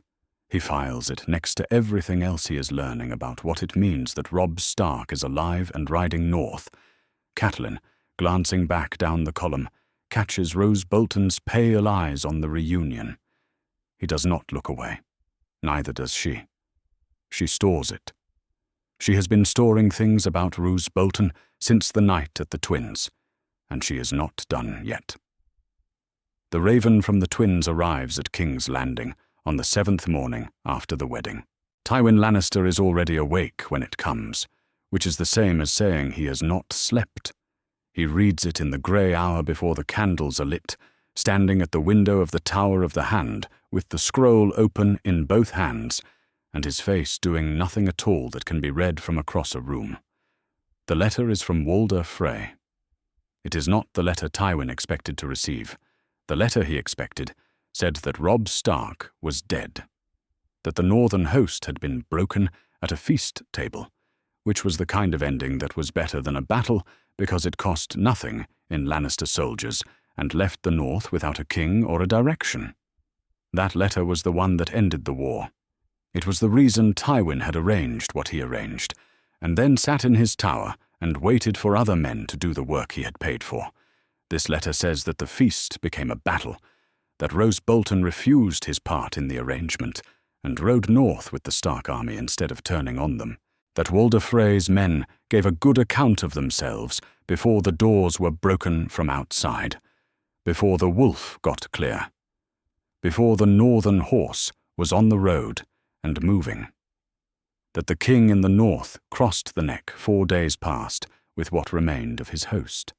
He files it next to everything else he is learning about what it means that Robb Stark is alive and riding north. Catelyn, glancing back down the column, catches Roose Bolton's pale eyes on the reunion. He does not look away. Neither does she. She stores it. She has been storing things about Roose Bolton since the night at the Twins, and she is not done yet. The raven from the Twins arrives at King's Landing on the 7th morning after the wedding. Tywin Lannister is already awake when it comes, which is the same as saying he has not slept. He reads it in the grey hour before the candles are lit, standing at the window of the Tower of the Hand, with the scroll open in both hands, and his face doing nothing at all that can be read from across a room. The letter is from Walder Frey. It is not the letter Tywin expected to receive. The letter he expected said that Robb Stark was dead, that the northern host had been broken at a feast table, which was the kind of ending that was better than a battle because it cost nothing in Lannister soldiers and left the north without a king or a direction. That letter was the one that ended the war. It was the reason Tywin had arranged what he arranged, and then sat in his tower and waited for other men to do the work he had paid for. This letter says that the feast became a battle, that Roose Bolton refused his part in the arrangement and rode north with the Stark army instead of turning on them, that Walder Frey's men gave a good account of themselves before the doors were broken from outside, before the wolf got clear, before the northern horse was on the road and moving, that the king in the north crossed the neck 4 days past with what remained of his host,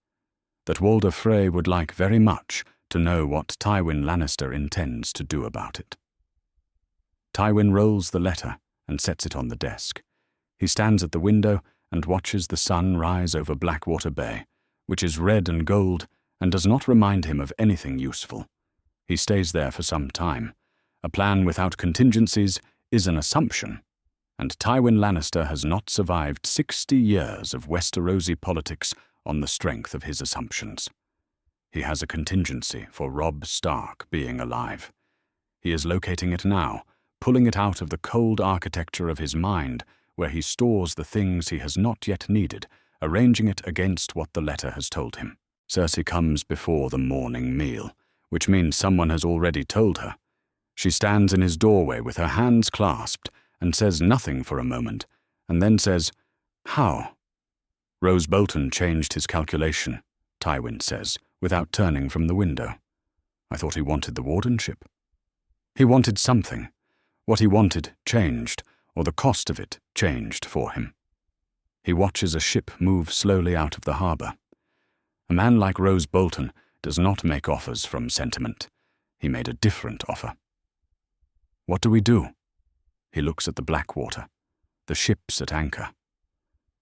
that Walder Frey would like very much to know what Tywin Lannister intends to do about it. Tywin rolls the letter and sets it on the desk. He stands at the window and watches the sun rise over Blackwater Bay, which is red and gold and does not remind him of anything useful. He stays there for some time. A plan without contingencies is an assumption, and Tywin Lannister has not survived 60 years of Westerosi politics on the strength of his assumptions. He has a contingency for Robb Stark being alive. He is locating it now, pulling it out of the cold architecture of his mind, where he stores the things he has not yet needed, arranging it against what the letter has told him. Cersei comes before the morning meal, which means someone has already told her. She stands in his doorway with her hands clasped and says nothing for a moment, and then says, "How?" Roose Bolton changed his calculation, Tywin says, without turning from the window. I thought he wanted the wardenship. He wanted something. What he wanted changed, or the cost of it changed for him. He watches a ship move slowly out of the harbour. A man like Roose Bolton does not make offers from sentiment. He made a different offer. What do we do? He looks at the Blackwater, the ships at anchor,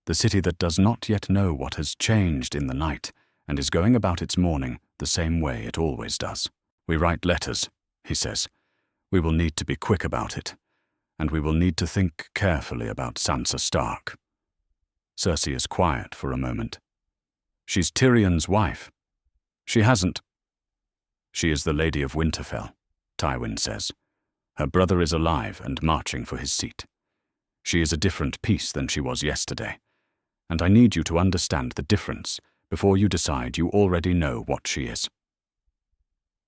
the city that does not yet know what has changed in the night and is going about its mourning the same way it always does. We write letters, he says. We will need to be quick about it, and we will need to think carefully about Sansa Stark. Cersei is quiet for a moment. She's Tyrion's wife. She hasn't. She is the Lady of Winterfell, Tywin says. Her brother is alive and marching for his seat. She is a different piece than she was yesterday, and I need you to understand the difference before you decide you already know what she is.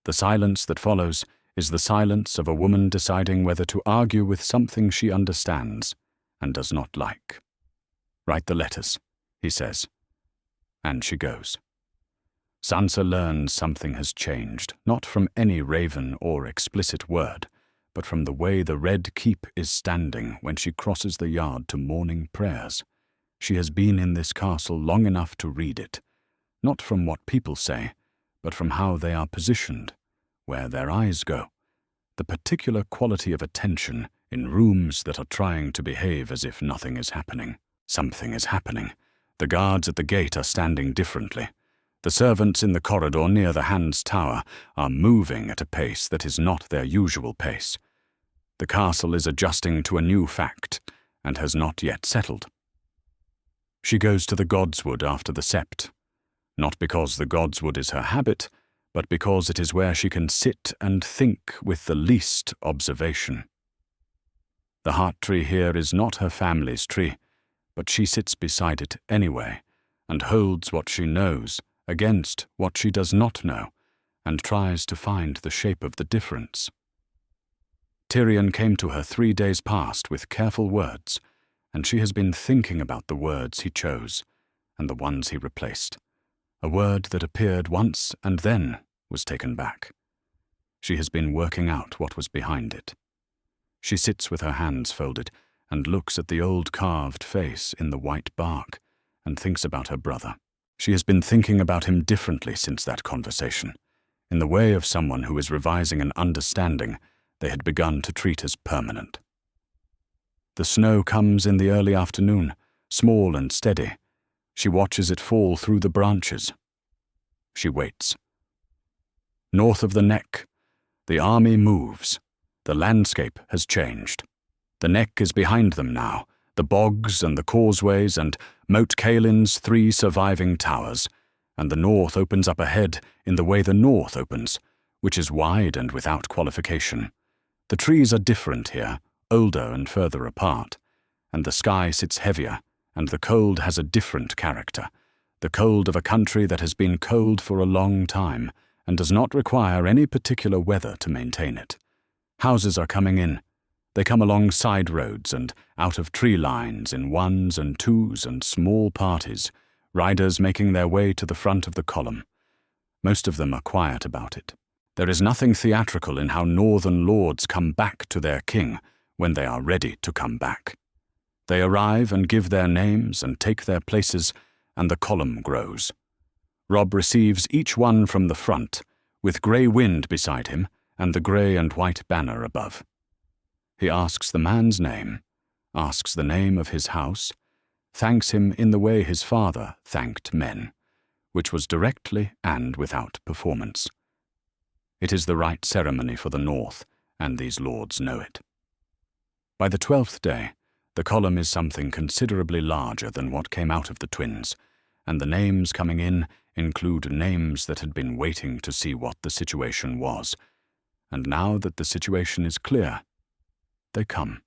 The silence that follows is the silence of a woman deciding whether to argue with something she understands and does not like. Write the letters, he says, and she goes. Sansa learns something has changed, not from any raven or explicit word, but from the way the Red Keep is standing when she crosses the yard to morning prayers. She has been in this castle long enough to read it, not from what people say, but from how they are positioned, where their eyes go, the particular quality of attention in rooms that are trying to behave as if nothing is happening. Something is happening. The guards at the gate are standing differently. The servants in the corridor near the Hand's Tower are moving at a pace that is not their usual pace. The castle is adjusting to a new fact and has not yet settled. She goes to the Godswood after the sept, not because the Godswood is her habit, but because it is where she can sit and think with the least observation. The heart tree here is not her family's tree, but she sits beside it anyway and holds what she knows against what she does not know and tries to find the shape of the difference. Tyrion came to her 3 days past with careful words, and she has been thinking about the words he chose and the ones he replaced. A word that appeared once and then was taken back. She has been working out what was behind it. She sits with her hands folded and looks at the old carved face in the white bark and thinks about her brother. She has been thinking about him differently since that conversation, in the way of someone who is revising an understanding they had begun to treat as permanent. The snow comes in the early afternoon, small and steady. She watches it fall through the branches. She waits. North of the neck, the army moves. The landscape has changed. The neck is behind them now, the bogs and the causeways and Moat Caelin's 3 surviving towers, and the north opens up ahead in the way the north opens, which is wide and without qualification. The trees are different here, older and further apart, and the sky sits heavier, and the cold has a different character, the cold of a country that has been cold for a long time and does not require any particular weather to maintain it. Houses are coming in. They come along side roads and out of tree lines in 1s and 2s and small parties, riders making their way to the front of the column. Most of them are quiet about it. There is nothing theatrical in how northern lords come back to their king when they are ready to come back. They arrive and give their names and take their places, and the column grows. Robb receives each one from the front, with grey wind beside him and the grey and white banner above. He asks the man's name, asks the name of his house, thanks him in the way his father thanked men, which was directly and without performance. It is the right ceremony for the north, and these lords know it. By the 12th day, the column is something considerably larger than what came out of the twins, and the names coming in include names that had been waiting to see what the situation was. And now that the situation is clear, they come.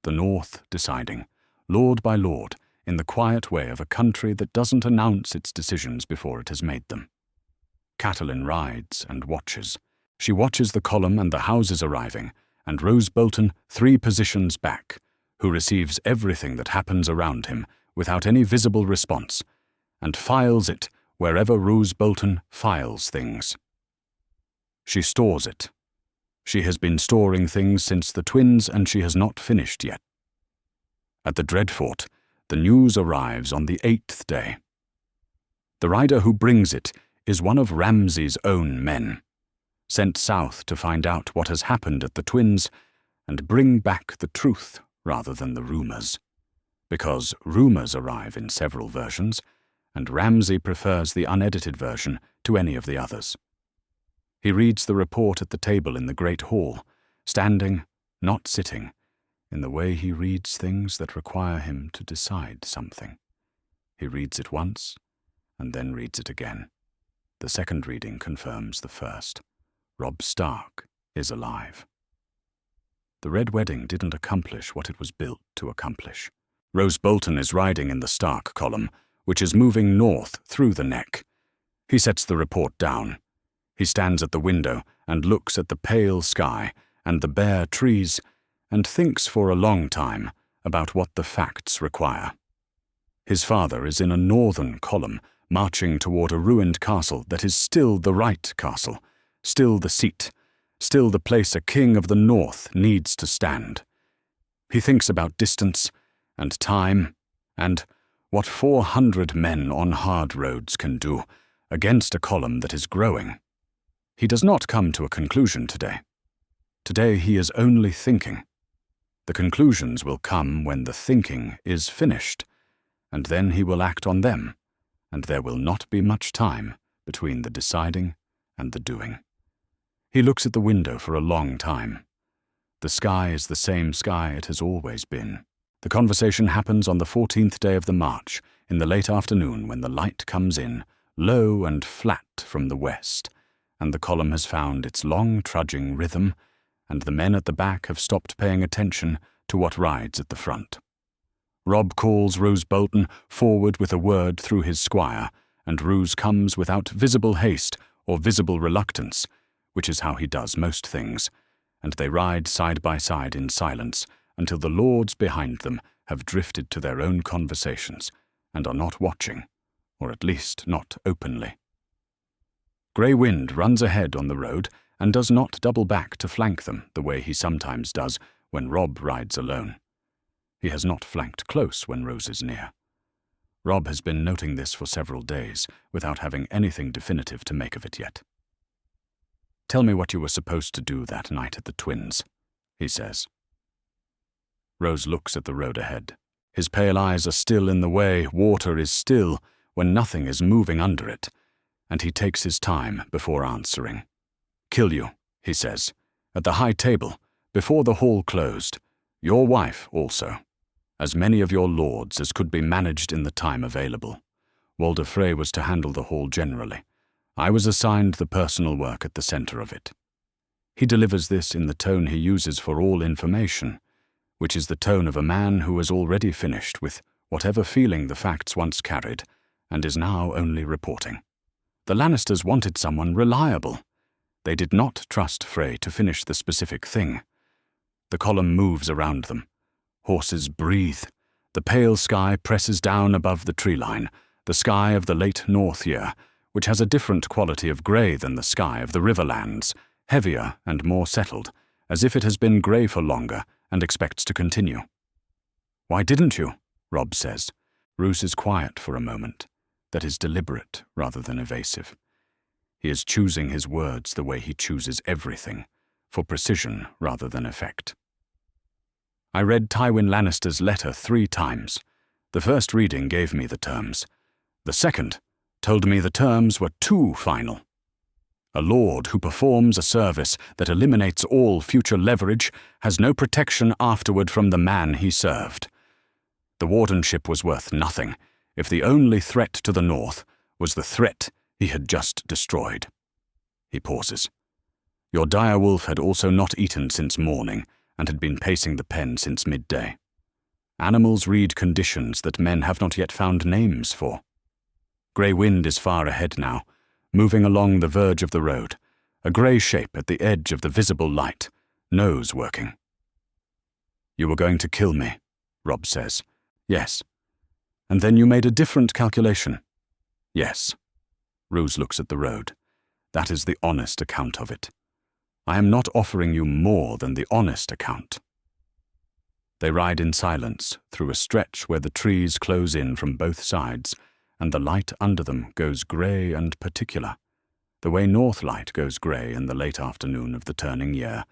The north deciding, lord by lord, in the quiet way of a country that doesn't announce its decisions before it has made them. Catelyn rides and watches. She watches the column and the houses arriving, and Roose Bolton 3 positions back, who receives everything that happens around him without any visible response, and files it wherever Roose Bolton files things. She stores it. She has been storing things since the twins, and she has not finished yet. At the Dreadfort, the news arrives on the 8th day. The rider who brings it is one of Ramsay's own men, sent south to find out what has happened at the twins and bring back the truth rather than the rumors, because rumors arrive in several versions, and Ramsay prefers the unedited version to any of the others. He reads the report at the table in the great hall, standing, not sitting, in the way he reads things that require him to decide something. He reads it once, and then reads it again. The second reading confirms the first. Robb Stark is alive. The Red Wedding didn't accomplish what it was built to accomplish. Roose Bolton is riding in the Stark column, which is moving north through the neck. He sets the report down. He stands at the window and looks at the pale sky and the bare trees and thinks for a long time about what the facts require. His father is in a northern column, marching toward a ruined castle that is still the right castle, still the seat, still the place a king of the north needs to stand. He thinks about distance and time and what 400 men on hard roads can do against a column that is growing. He does not come to a conclusion today. Today he is only thinking. The conclusions will come when the thinking is finished, and then he will act on them, and there will not be much time between the deciding and the doing. He looks at the window for a long time. The sky is the same sky it has always been. The conversation happens on the 14th day of the march, in the late afternoon when the light comes in, low and flat from the west, and the column has found its long trudging rhythm, and the men at the back have stopped paying attention to what rides at the front. Robb calls Roose Bolton forward with a word through his squire, and Roose comes without visible haste or visible reluctance, which is how he does most things, and they ride side by side in silence until the lords behind them have drifted to their own conversations and are not watching, or at least not openly. Grey Wind runs ahead on the road and does not double back to flank them the way he sometimes does when Robb rides alone. He has not flanked close when Roose is near. Robb has been noting this for several days, without having anything definitive to make of it yet. "Tell me what you were supposed to do that night at the Twins," he says. Roose looks at the road ahead. His pale eyes are still in the way water is still when nothing is moving under it, and he takes his time before answering. "Kill you," he says, "at the high table, before the hall closed. Your wife also. As many of your lords as could be managed in the time available. Walder Frey was to handle the hall generally. I was assigned the personal work at the center of it." He delivers this in the tone he uses for all information, which is the tone of a man who has already finished with whatever feeling the facts once carried, and is now only reporting. The Lannisters wanted someone reliable. They did not trust Frey to finish the specific thing. The column moves around them. Horses breathe. The pale sky presses down above the tree line, the sky of the late North year, which has a different quality of grey than the sky of the Riverlands, heavier and more settled, as if it has been grey for longer and expects to continue. "Why didn't you?" Robb says. Roose is quiet for a moment. That is deliberate rather than evasive. He is choosing his words the way he chooses everything, for precision rather than effect. "I read Tywin Lannister's letter 3 times. The first reading gave me the terms. The second told me the terms were too final. A lord who performs a service that eliminates all future leverage has no protection afterward from the man he served. The wardenship was worth nothing if the only threat to the north was the threat he had just destroyed." He pauses. "Your direwolf had also not eaten since morning and had been pacing the pen since midday. Animals read conditions that men have not yet found names for. Grey wind is far ahead now, moving along the verge of the road, a grey shape at the edge of the visible light, nose working." "You were going to kill me," Robb says. "Yes. And then you made a different calculation." "Yes." Roose looks at the road. "That is the honest account of it. I am not offering you more than the honest account." They ride in silence through a stretch where the trees close in from both sides, and the light under them goes grey and particular, the way north light goes grey in the late afternoon of the turning year,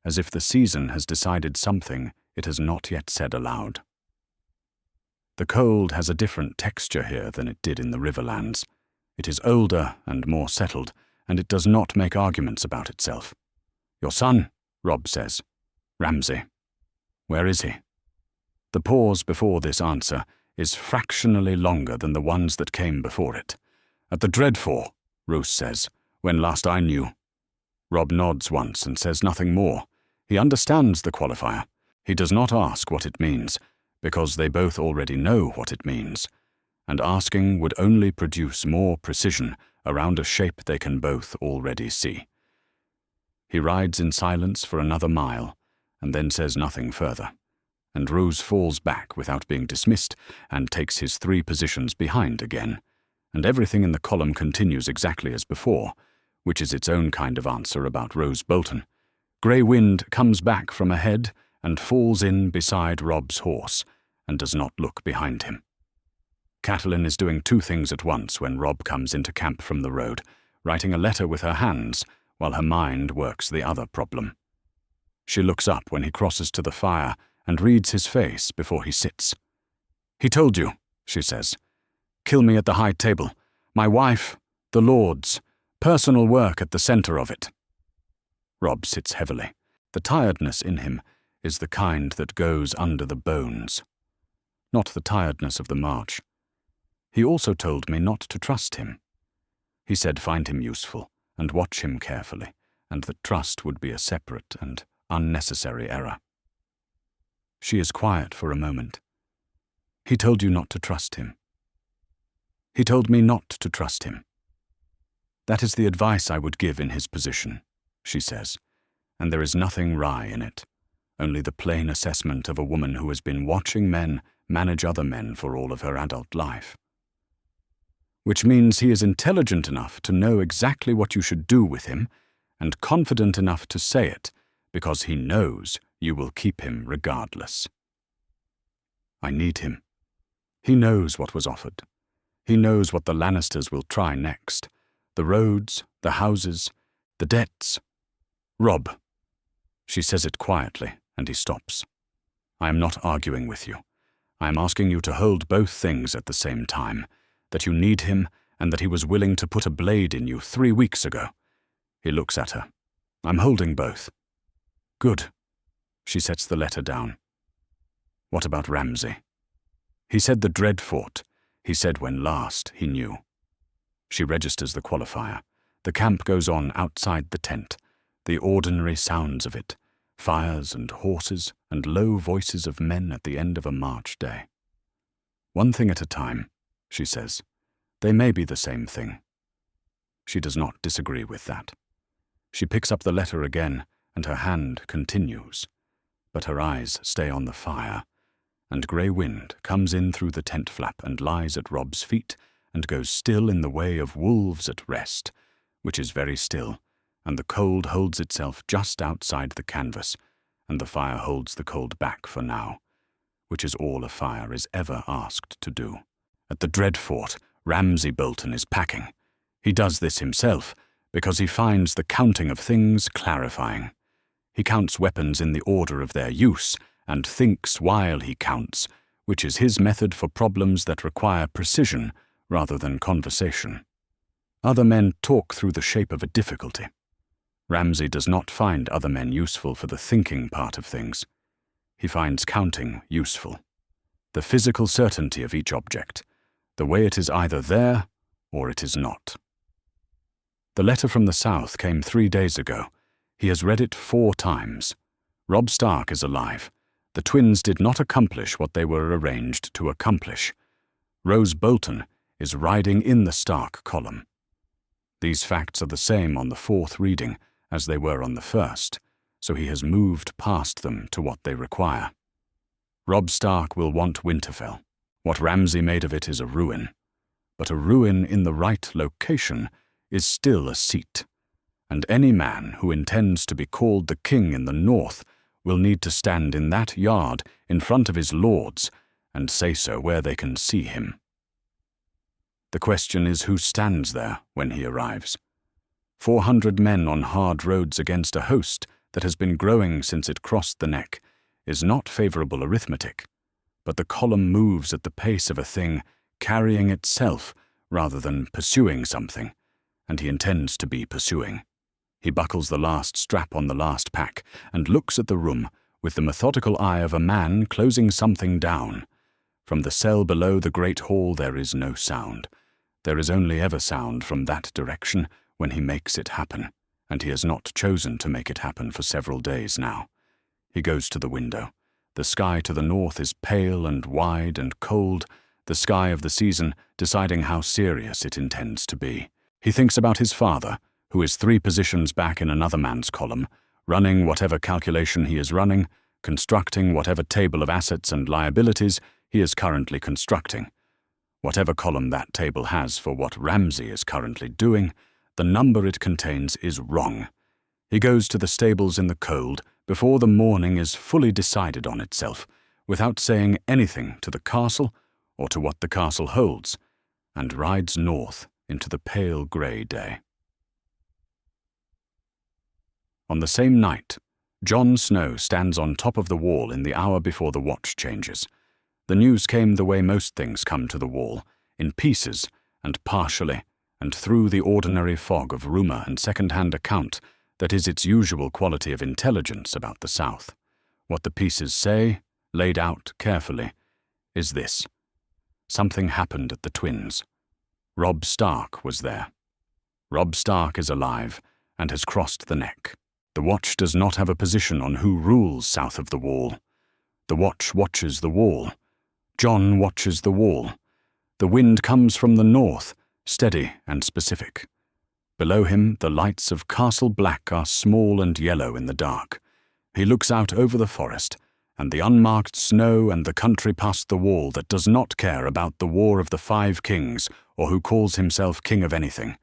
as if the season has decided something it has not yet said aloud. The cold has a different texture here than it did in the Riverlands. It is older and more settled, and it does not make arguments about itself. "Your son," Robb says. "Ramsay. Where is he?" The pause before this answer is fractionally longer than the ones that came before it. "At the Dreadfort," Roose says, "when last I knew." Robb nods once and says nothing more. He understands the qualifier. He does not ask what it means, because they both already know what it means, and asking would only produce more precision around a shape they can both already see. He rides in silence for another mile, and then says nothing further, and Roose falls back without being dismissed and takes his 3 positions behind again, and everything in the column continues exactly as before, which is its own kind of answer about Roose Bolton. Grey wind comes back from ahead and falls in beside Robb's horse, and does not look behind him. Catelyn is doing 2 things at once when Robb comes into camp from the road, writing a letter with her hands, while her mind works the other problem. She looks up when he crosses to the fire and reads his face before he sits. "He told you," she says. "Kill me at the high table. My wife, the lords, personal work at the center of it." Robb sits heavily. The tiredness in him is the kind that goes under the bones. Not the tiredness of the march. He also told me not to trust him. He said find him useful and watch him carefully, and that trust would be a separate and unnecessary error. She is quiet for a moment. "He told you not to trust him." "He told me not to trust him." "That is the advice I would give in his position," she says, and there is nothing wry in it, only the plain assessment of a woman who has been watching men manage other men for all of her adult life. "Which means he is intelligent enough to know exactly what you should do with him, and confident enough to say it, because he knows you will keep him regardless." "I need him." He knows what was offered. He knows what the Lannisters will try next. The roads, the houses, the debts. Robb. She says it quietly, and he stops. I am not arguing with you. I am asking you to hold both things at the same time, that you need him and that he was willing to put a blade in you 3 weeks ago. He looks at her. I'm holding both. Good. She sets the letter down. What about Ramsay? He said the dread fought. He said when last he knew. She registers the qualifier. The camp goes on outside the tent. The ordinary sounds of it. Fires and horses and low voices of men at the end of a March day. One thing at a time, she says. They may be the same thing. She does not disagree with that. She picks up the letter again, and her hand continues. But her eyes stay on the fire, and grey wind comes in through the tent flap and lies at Robb's feet and goes still in the way of wolves at rest, which is very still, and the cold holds itself just outside the canvas, and the fire holds the cold back for now, which is all a fire is ever asked to do. At the dread fort, Roose Bolton is packing. He does this himself because he finds the counting of things clarifying. He counts weapons in the order of their use and thinks while he counts, which is his method for problems that require precision rather than conversation. Other men talk through the shape of a difficulty. Ramsay does not find other men useful for the thinking part of things. He finds counting useful. The physical certainty of each object, the way it is either there or it is not. The letter from the south came 3 days ago. He has read it 4 times. Robb Stark is alive. The twins did not accomplish what they were arranged to accomplish. Roose Bolton is riding in the Stark column. These facts are the same on the 4th reading as they were on the 1st, so he has moved past them to what they require. Robb Stark will want Winterfell. What Ramsay made of it is a ruin. But a ruin in the right location is still a seat, and any man who intends to be called the king in the north will need to stand in that yard in front of his lords and say so where they can see him. The question is who stands there when he arrives. 400 men on hard roads against a host that has been growing since it crossed the neck is not favorable arithmetic, but the column moves at the pace of a thing carrying itself rather than pursuing something, and he intends to be pursuing. He buckles the last strap on the last pack and looks at the room with the methodical eye of a man closing something down. From the cell below the great hall there is no sound. There is only ever sound from that direction when he makes it happen, and he has not chosen to make it happen for several days now. He goes to the window. The sky to the north is pale and wide and cold, the sky of the season deciding how serious it intends to be. He thinks about his father, who is 3 positions back in another man's column, running whatever calculation he is running, constructing whatever table of assets and liabilities he is currently constructing. Whatever column that table has for what Ramsay is currently doing, the number it contains is wrong. He goes to the stables in the cold before the morning is fully decided on itself, without saying anything to the castle or to what the castle holds, and rides north into the pale grey day. On the same night, Jon Snow stands on top of the wall in the hour before the watch changes. The news came the way most things come to the wall, in pieces and partially, and through the ordinary fog of rumour and second-hand account that is its usual quality of intelligence about the South. What the pieces say, laid out carefully, is this. Something happened at the twins. Robb Stark was there. Robb Stark is alive and has crossed the neck. The watch does not have a position on who rules south of the wall. The watch watches the wall. Jon watches the wall. The wind comes from the north, steady and specific. Below him, the lights of Castle Black are small and yellow in the dark. He looks out over the forest, and the unmarked snow and the country past the wall that does not care about the War of the 5 Kings or who calls himself king of anything.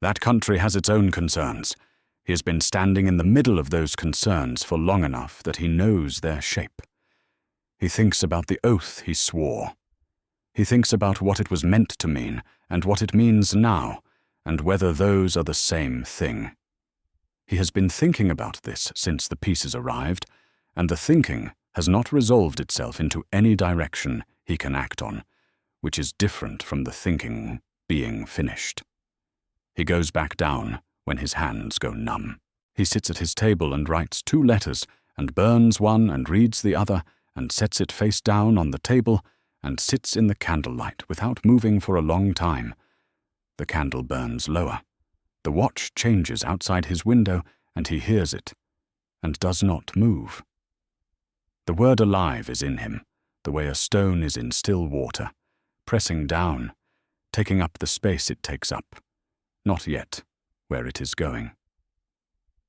That country has its own concerns. He has been standing in the middle of those concerns for long enough that he knows their shape. He thinks about the oath he swore. He thinks about what it was meant to mean and what it means now, and whether those are the same thing. He has been thinking about this since the pieces arrived, and the thinking has not resolved itself into any direction he can act on, which is different from the thinking being finished. He goes back down when his hands go numb. He sits at his table and writes 2 letters, and burns one and reads the other, and sets it face down on the table, and sits in the candlelight without moving for a long time. The candle burns lower. The watch changes outside his window, and he hears it, and does not move. The word alive is in him, the way a stone is in still water, pressing down, taking up the space it takes up, not yet where it is going.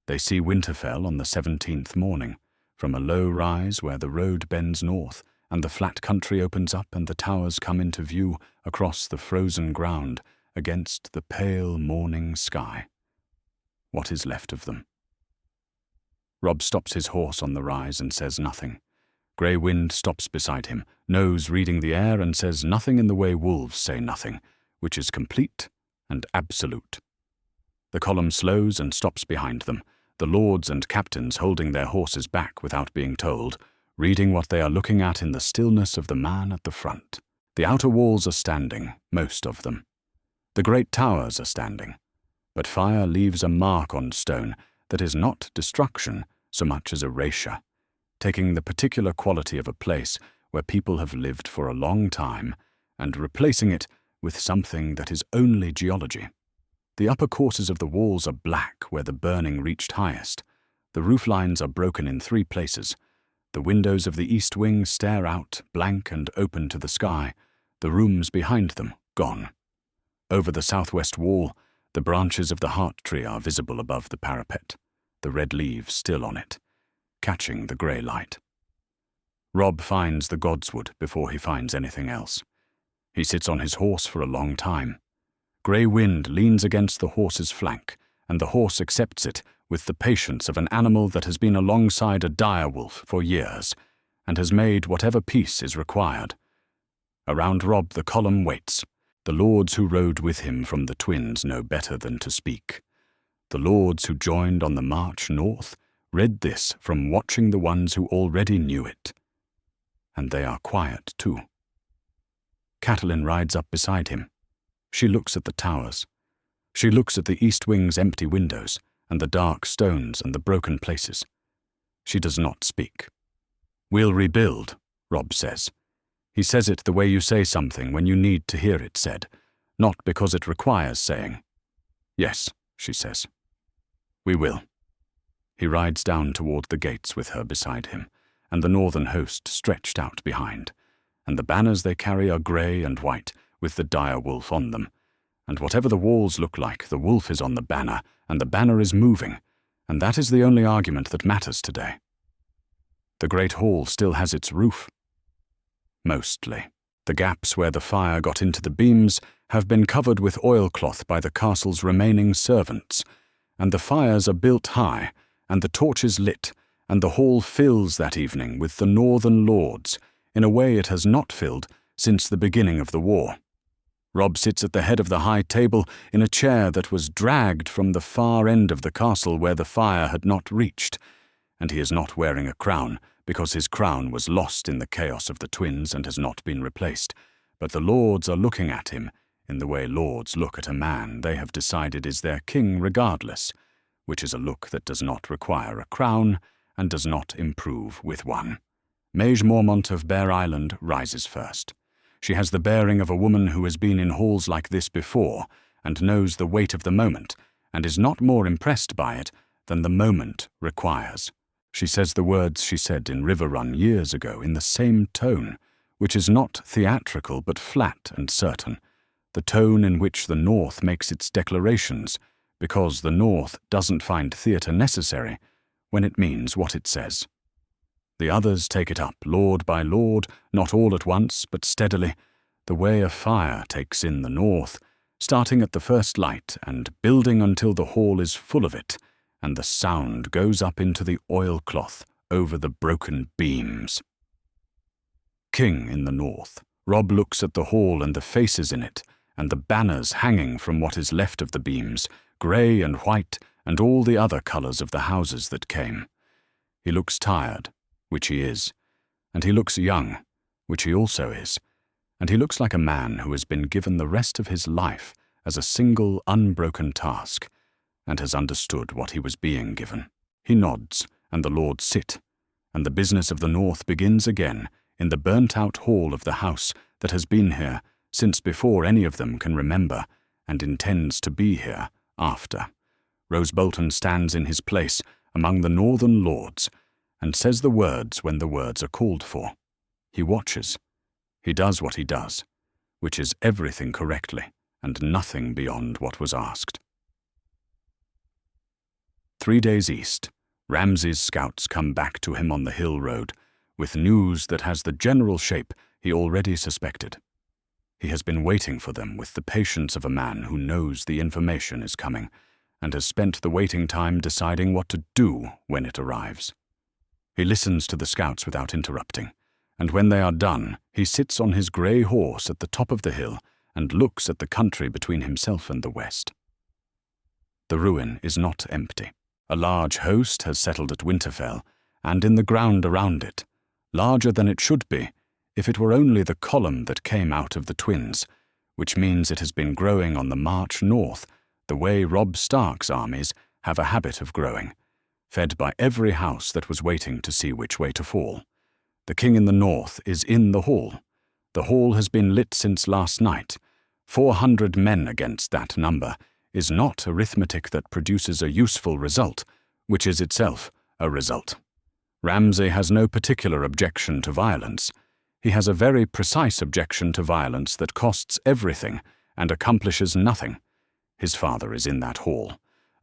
They see Winterfell on the 17th morning, from a low rise where the road bends north, and the flat country opens up and the towers come into view across the frozen ground against the pale morning sky. What is left of them? Robb stops his horse on the rise and says nothing. Grey Wind stops beside him, nose reading the air, and says nothing in the way wolves say nothing, which is complete and absolute. The column slows and stops behind them, the lords and captains holding their horses back without being told, reading what they are looking at in the stillness of the man at the front. The outer walls are standing, most of them. The great towers are standing, but fire leaves a mark on stone that is not destruction so much as erasure, taking the particular quality of a place where people have lived for a long time and replacing it with something that is only geology. The upper courses of the walls are black where the burning reached highest. The roof lines are broken in 3 places. The windows of the east wing stare out, blank and open to the sky, the rooms behind them gone. Over the southwest wall, the branches of the heart tree are visible above the parapet, the red leaves still on it, catching the grey light. Robb finds the godswood before he finds anything else. He sits on his horse for a long time. Grey Wind leans against the horse's flank, and the horse accepts it with the patience of an animal that has been alongside a dire wolf for years, and has made whatever peace is required. Around Robb the column waits. The lords who rode with him from the twins know better than to speak. The lords who joined on the march north read this from watching the ones who already knew it. And they are quiet too. Catelyn rides up beside him. She looks at the towers. She looks at the east wing's empty windows, and the dark stones and the broken places. She does not speak. "We'll rebuild," Robb says. He says it the way you say something when you need to hear it said, not because it requires saying. "Yes," she says. "We will." He rides down toward the gates with her beside him, and the northern host stretched out behind, and the banners they carry are grey and white, with the dire wolf on them. And whatever the walls look like, the wolf is on the banner, and the banner is moving, and that is the only argument that matters today. The great hall still has its roof. Mostly. The gaps where the fire got into the beams have been covered with oilcloth by the castle's remaining servants, and the fires are built high, and the torches lit, and the hall fills that evening with the northern lords, in a way it has not filled since the beginning of the war. Robb sits at the head of the high table in a chair that was dragged from the far end of the castle where the fire had not reached, and he is not wearing a crown because his crown was lost in the chaos of the twins and has not been replaced, but the lords are looking at him in the way lords look at a man they have decided is their king regardless, which is a look that does not require a crown and does not improve with one. Maege Mormont of Bear Island rises first. She has the bearing of a woman who has been in halls like this before and knows the weight of the moment and is not more impressed by it than the moment requires. She says the words she said in River Run years ago in the same tone, which is not theatrical but flat and certain, the tone in which the North makes its declarations, because the North doesn't find theatre necessary when it means what it says. The others take it up, lord by lord, not all at once, but steadily, the way a fire takes in the North, starting at the first light and building until the hall is full of it, and the sound goes up into the oilcloth over the broken beams. King in the North, Robb looks at the hall and the faces in it, and the banners hanging from what is left of the beams, grey and white and all the other colours of the houses that came. He looks tired, which he is, and he looks young, which he also is, and he looks like a man who has been given the rest of his life as a single unbroken task, and has understood what he was being given. He nods, and the lords sit, and the business of the North begins again in the burnt-out hall of the house that has been here since before any of them can remember, and intends to be here after. Roose Bolton stands in his place among the northern lords, and says the words when the words are called for. He watches. He does what he does, which is everything correctly, and nothing beyond what was asked. 3 days east, Ramsay's scouts come back to him on the hill road, with news that has the general shape he already suspected. He has been waiting for them with the patience of a man who knows the information is coming, and has spent the waiting time deciding what to do when it arrives. He listens to the scouts without interrupting, and when they are done, he sits on his grey horse at the top of the hill and looks at the country between himself and the west. The ruin is not empty. A large host has settled at Winterfell, and in the ground around it, larger than it should be, if it were only the column that came out of the twins, which means it has been growing on the march north, the way Robb Stark's armies have a habit of growing, fed by every house that was waiting to see which way to fall. The king in the north is in the hall. The hall has been lit since last night. 400 men against that number is not arithmetic that produces a useful result, which is itself a result. Ramsay has no particular objection to violence. He has a very precise objection to violence that costs everything and accomplishes nothing. His father is in that hall.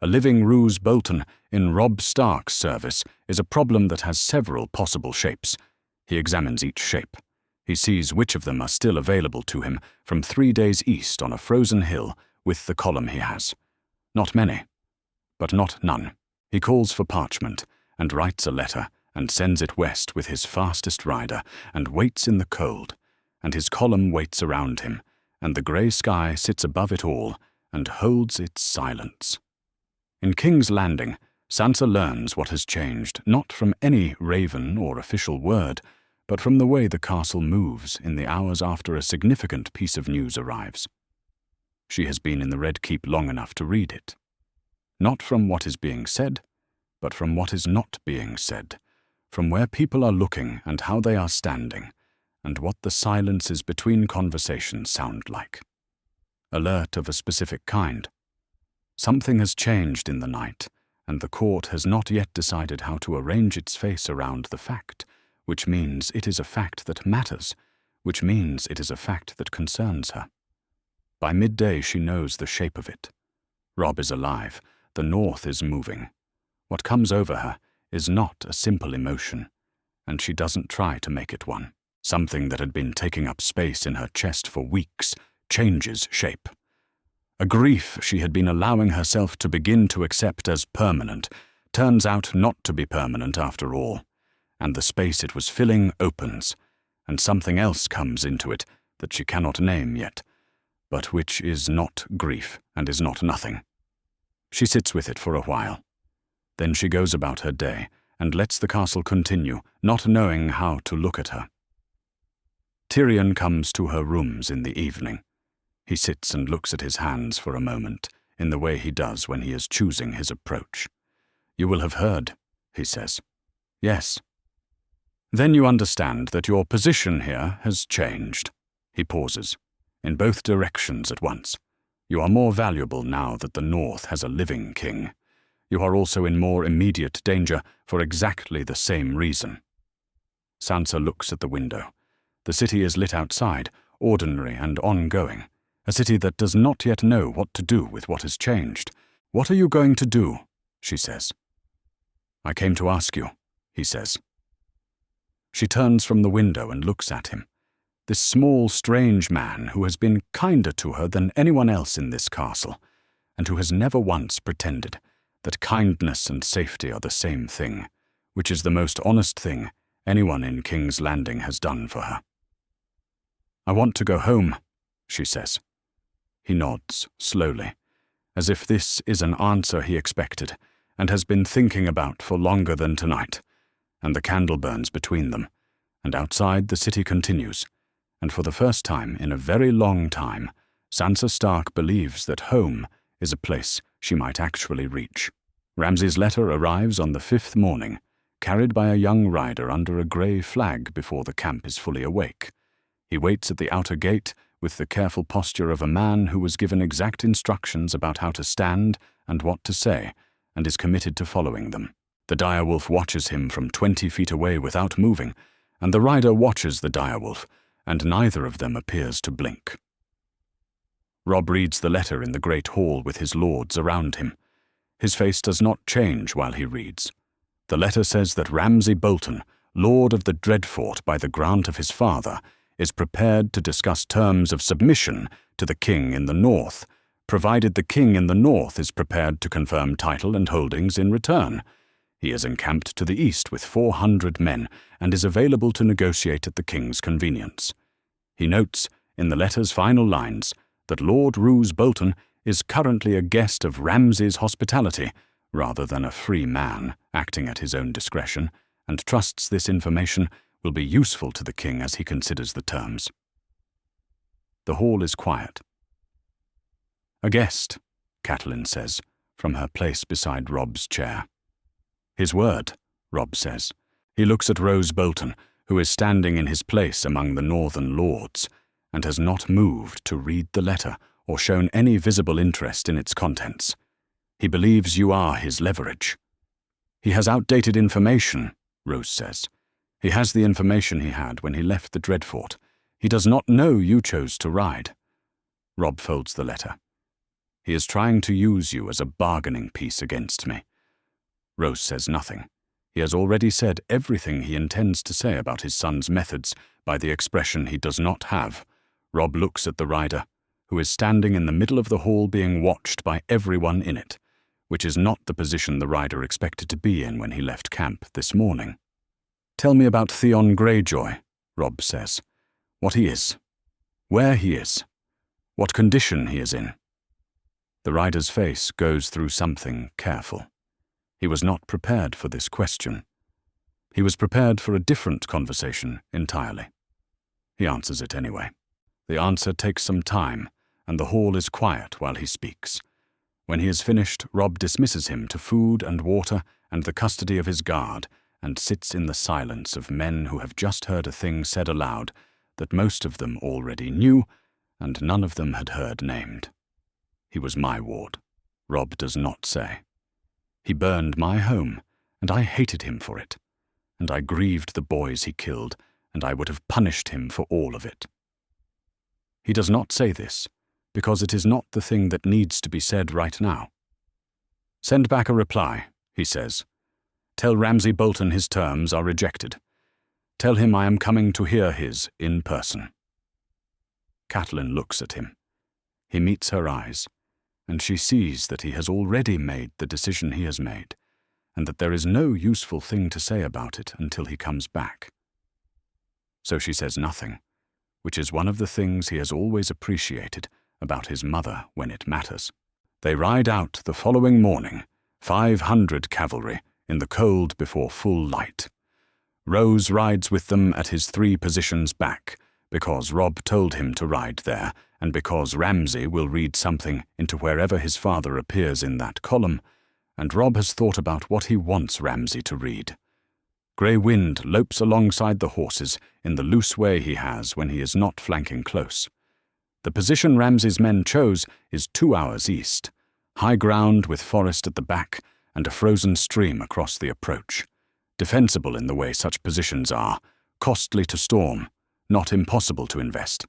A living Roose Bolton in Robb Stark's service is a problem that has several possible shapes. He examines each shape. He sees which of them are still available to him from 3 days east on a frozen hill with the column he has. Not many, but not none. He calls for parchment and writes a letter and sends it west with his fastest rider and waits in the cold, and his column waits around him, and the grey sky sits above it all and holds its silence. In King's Landing, Sansa learns what has changed not from any raven or official word, but from the way the castle moves in the hours after a significant piece of news arrives. She has been in the Red Keep long enough to read it. Not from what is being said, but from what is not being said, from where people are looking and how they are standing, and what the silences between conversations sound like. Alert of a specific kind. Something has changed in the night, and the court has not yet decided how to arrange its face around the fact, which means it is a fact that matters, which means it is a fact that concerns her. By midday she knows the shape of it. Robb is alive, the North is moving. What comes over her is not a simple emotion, and she doesn't try to make it one. Something that had been taking up space in her chest for weeks changes shape. A grief she had been allowing herself to begin to accept as permanent turns out not to be permanent after all, and the space it was filling opens, and something else comes into it that she cannot name yet, but which is not grief and is not nothing. She sits with it for a while. Then she goes about her day and lets the castle continue, not knowing how to look at her. Tyrion comes to her rooms in the evening. He sits and looks at his hands for a moment, in the way he does when he is choosing his approach. "You will have heard," he says. "Yes." "Then you understand that your position here has changed." He pauses, in both directions at once. "You are more valuable now that the North has a living king. You are also in more immediate danger for exactly the same reason." Sansa looks at the window. The city is lit outside, ordinary and ongoing, a city that does not yet know what to do with what has changed. "What are you going to do?" she says. "I came to ask you," he says. She turns from the window and looks at him. This small, strange man who has been kinder to her than anyone else in this castle, and who has never once pretended that kindness and safety are the same thing, which is the most honest thing anyone in King's Landing has done for her. "I want to go home," she says. He nods, slowly, as if this is an answer he expected and has been thinking about for longer than tonight, and the candle burns between them, and outside the city continues, and for the first time in a very long time, Sansa Stark believes that home is a place she might actually reach. Ramsay's letter arrives on the 5th morning, carried by a young rider under a grey flag before the camp is fully awake. He waits at the outer gate with the careful posture of a man who was given exact instructions about how to stand and what to say, and is committed to following them. The direwolf watches him from 20 feet away without moving, and the rider watches the direwolf, and neither of them appears to blink. Robb reads the letter in the great hall with his lords around him. His face does not change while he reads. The letter says that Ramsay Bolton, lord of the Dreadfort by the grant of his father, is prepared to discuss terms of submission to the king in the north, provided the king in the north is prepared to confirm title and holdings in return. He is encamped to the east with 400 men and is available to negotiate at the king's convenience. He notes, in the letter's final lines, that Lord Roose Bolton is currently a guest of Ramsay's hospitality, rather than a free man acting at his own discretion, and trusts this information will be useful to the king as he considers the terms. The hall is quiet. "A guest," Catelyn says, from her place beside Robb's chair. "His word," Robb says. He looks at Roose Bolton, who is standing in his place among the northern lords, and has not moved to read the letter or shown any visible interest in its contents. He believes you are his leverage. "He has outdated information," Roose says. "He has the information he had when he left the Dreadfort. He does not know you chose to ride." Robb folds the letter. "He is trying to use you as a bargaining piece against me." Roose says nothing. He has already said everything he intends to say about his son's methods by the expression he does not have. Robb looks at the rider, who is standing in the middle of the hall being watched by everyone in it, which is not the position the rider expected to be in when he left camp this morning. "Tell me about Theon Greyjoy," Robb says. "What he is, where he is, what condition he is in." The rider's face goes through something careful. He was not prepared for this question. He was prepared for a different conversation entirely. He answers it anyway. The answer takes some time, and the hall is quiet while he speaks. When he is finished, Robb dismisses him to food and water and the custody of his guard, and sits in the silence of men who have just heard a thing said aloud that most of them already knew, and none of them had heard named. "He was my ward," Robb does not say. "He burned my home, and I hated him for it, and I grieved the boys he killed, and I would have punished him for all of it." He does not say this, because it is not the thing that needs to be said right now. "Send back a reply," he says. "Tell Ramsay Bolton his terms are rejected. Tell him I am coming to hear his in person." Catelyn looks at him. He meets her eyes, and she sees that he has already made the decision he has made, and that there is no useful thing to say about it until he comes back. So she says nothing, which is one of the things he has always appreciated about his mother when it matters. They ride out the following morning, 500 cavalry, in the cold before full light. Roose rides with them at his 3 positions back, because Robb told him to ride there, and because Ramsay will read something into wherever his father appears in that column, and Robb has thought about what he wants Ramsay to read. Grey Wind lopes alongside the horses in the loose way he has when he is not flanking close. The position Ramsay's men chose is 2 hours east, high ground with forest at the back and a frozen stream across the approach. Defensible in the way such positions are, costly to storm, not impossible to invest.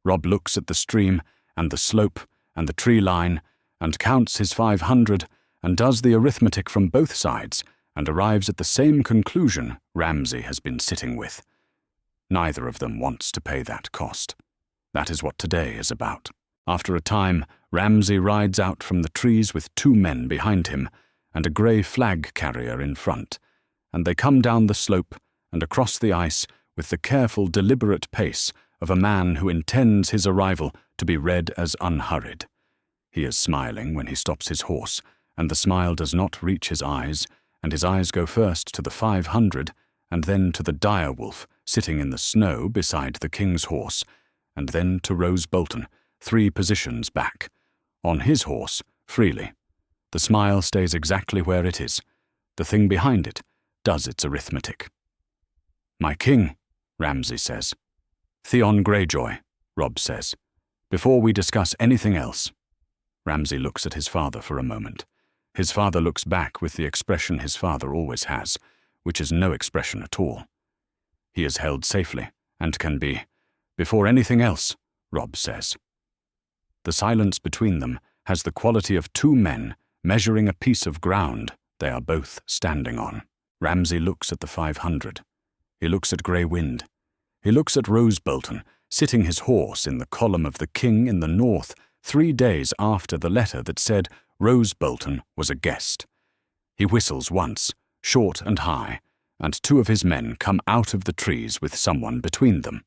Robb looks at the stream and the slope and the tree line and counts his 500 and does the arithmetic from both sides and arrives at the same conclusion Ramsay has been sitting with. Neither of them wants to pay that cost. That is what today is about. After a time, Ramsay rides out from the trees with 2 men behind him and a grey flag carrier in front, and they come down the slope and across the ice with the careful, deliberate pace of a man who intends his arrival to be read as unhurried. He is smiling when he stops his horse, and the smile does not reach his eyes, and his eyes go first to the 500, and then to the dire wolf sitting in the snow beside the king's horse, and then to Roose Bolton, 3 positions back. On his horse, freely. The smile stays exactly where it is. The thing behind it does its arithmetic. "My king," Ramsay says. "Theon Greyjoy," Robb says. "Before we discuss anything else." Ramsay looks at his father for a moment. His father looks back with the expression his father always has, which is no expression at all. He is held safely, and can be. "Before anything else," Robb says. The silence between them has the quality of 2 men measuring a piece of ground they are both standing on. Ramsay looks at the 500. He looks at Grey Wind. He looks at Roose Bolton, sitting his horse in the column of the king in the north 3 days after the letter that said Roose Bolton was a guest. He whistles once, short and high, and 2 of his men come out of the trees with someone between them.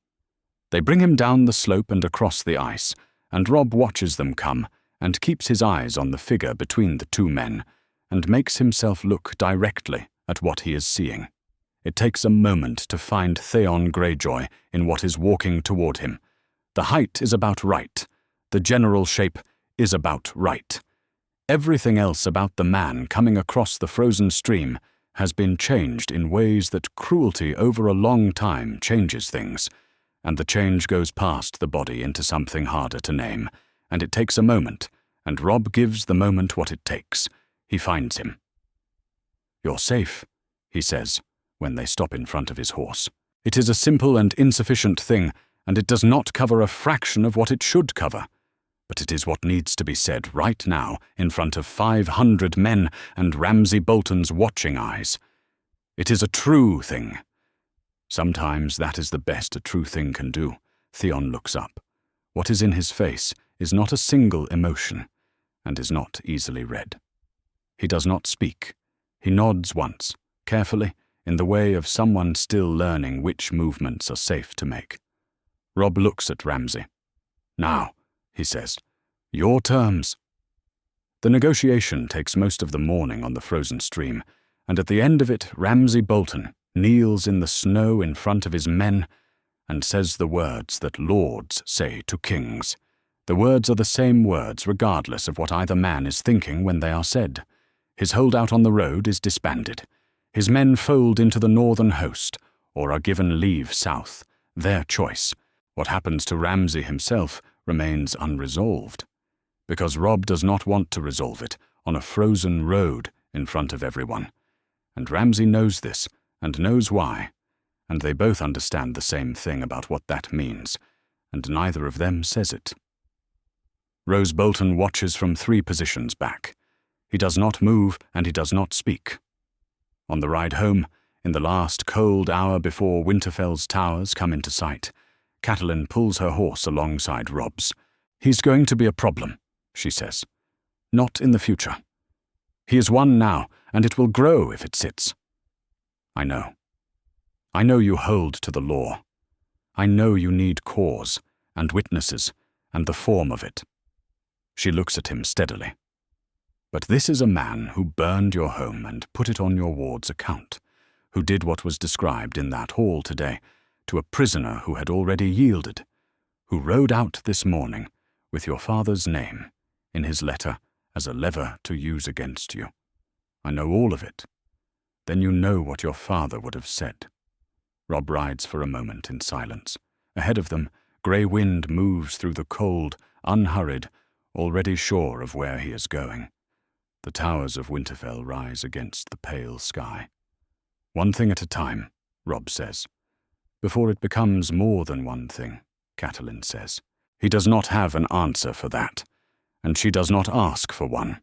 They bring him down the slope and across the ice, and Robb watches them come and keeps his eyes on the figure between the 2 men, and makes himself look directly at what he is seeing. It takes a moment to find Theon Greyjoy in what is walking toward him. The height is about right. The general shape is about right. Everything else about the man coming across the frozen stream has been changed in ways that cruelty over a long time changes things, and the change goes past the body into something harder to name, and it takes a moment, and Robb gives the moment what it takes. He finds him. "You're safe," he says, when they stop in front of his horse. It is a simple and insufficient thing, and it does not cover a fraction of what it should cover. But it is what needs to be said right now in front of 500 men and Ramsay Bolton's watching eyes. It is a true thing. Sometimes that is the best a true thing can do. Theon looks up. What is in his face is not a single emotion, and is not easily read. He does not speak. He nods once, carefully, in the way of someone still learning which movements are safe to make. Robb looks at Ramsay. "Now," he says, "your terms." The negotiation takes most of the morning on the frozen stream, and at the end of it Ramsay Bolton kneels in the snow in front of his men and says the words that lords say to kings. The words are the same words regardless of what either man is thinking when they are said. His holdout on the road is disbanded. His men fold into the northern host, or are given leave south, their choice. What happens to Ramsay himself remains unresolved, because Robb does not want to resolve it on a frozen road in front of everyone. And Ramsay knows this, and knows why, and they both understand the same thing about what that means, and neither of them says it. Roose Bolton watches from 3 positions back. He does not move, and he does not speak. On the ride home, in the last cold hour before Winterfell's towers come into sight, Catelyn pulls her horse alongside Robb's. "He's going to be a problem," she says. "Not in the future. He is one now, and it will grow if it sits." "I know. I know you hold to the law. I know you need cause, and witnesses, and the form of it." She looks at him steadily. "But this is a man who burned your home and put it on your ward's account, who did what was described in that hall today to a prisoner who had already yielded, who rode out this morning with your father's name in his letter as a lever to use against you. I know all of it. Then you know what your father would have said." Robb rides for a moment in silence. Ahead of them, Grey Wind moves through the cold, unhurried, already sure of where he is going. The towers of Winterfell rise against the pale sky. "One thing at a time," Robb says. "Before it becomes more than one thing," Catelyn says. He does not have an answer for that, and she does not ask for one.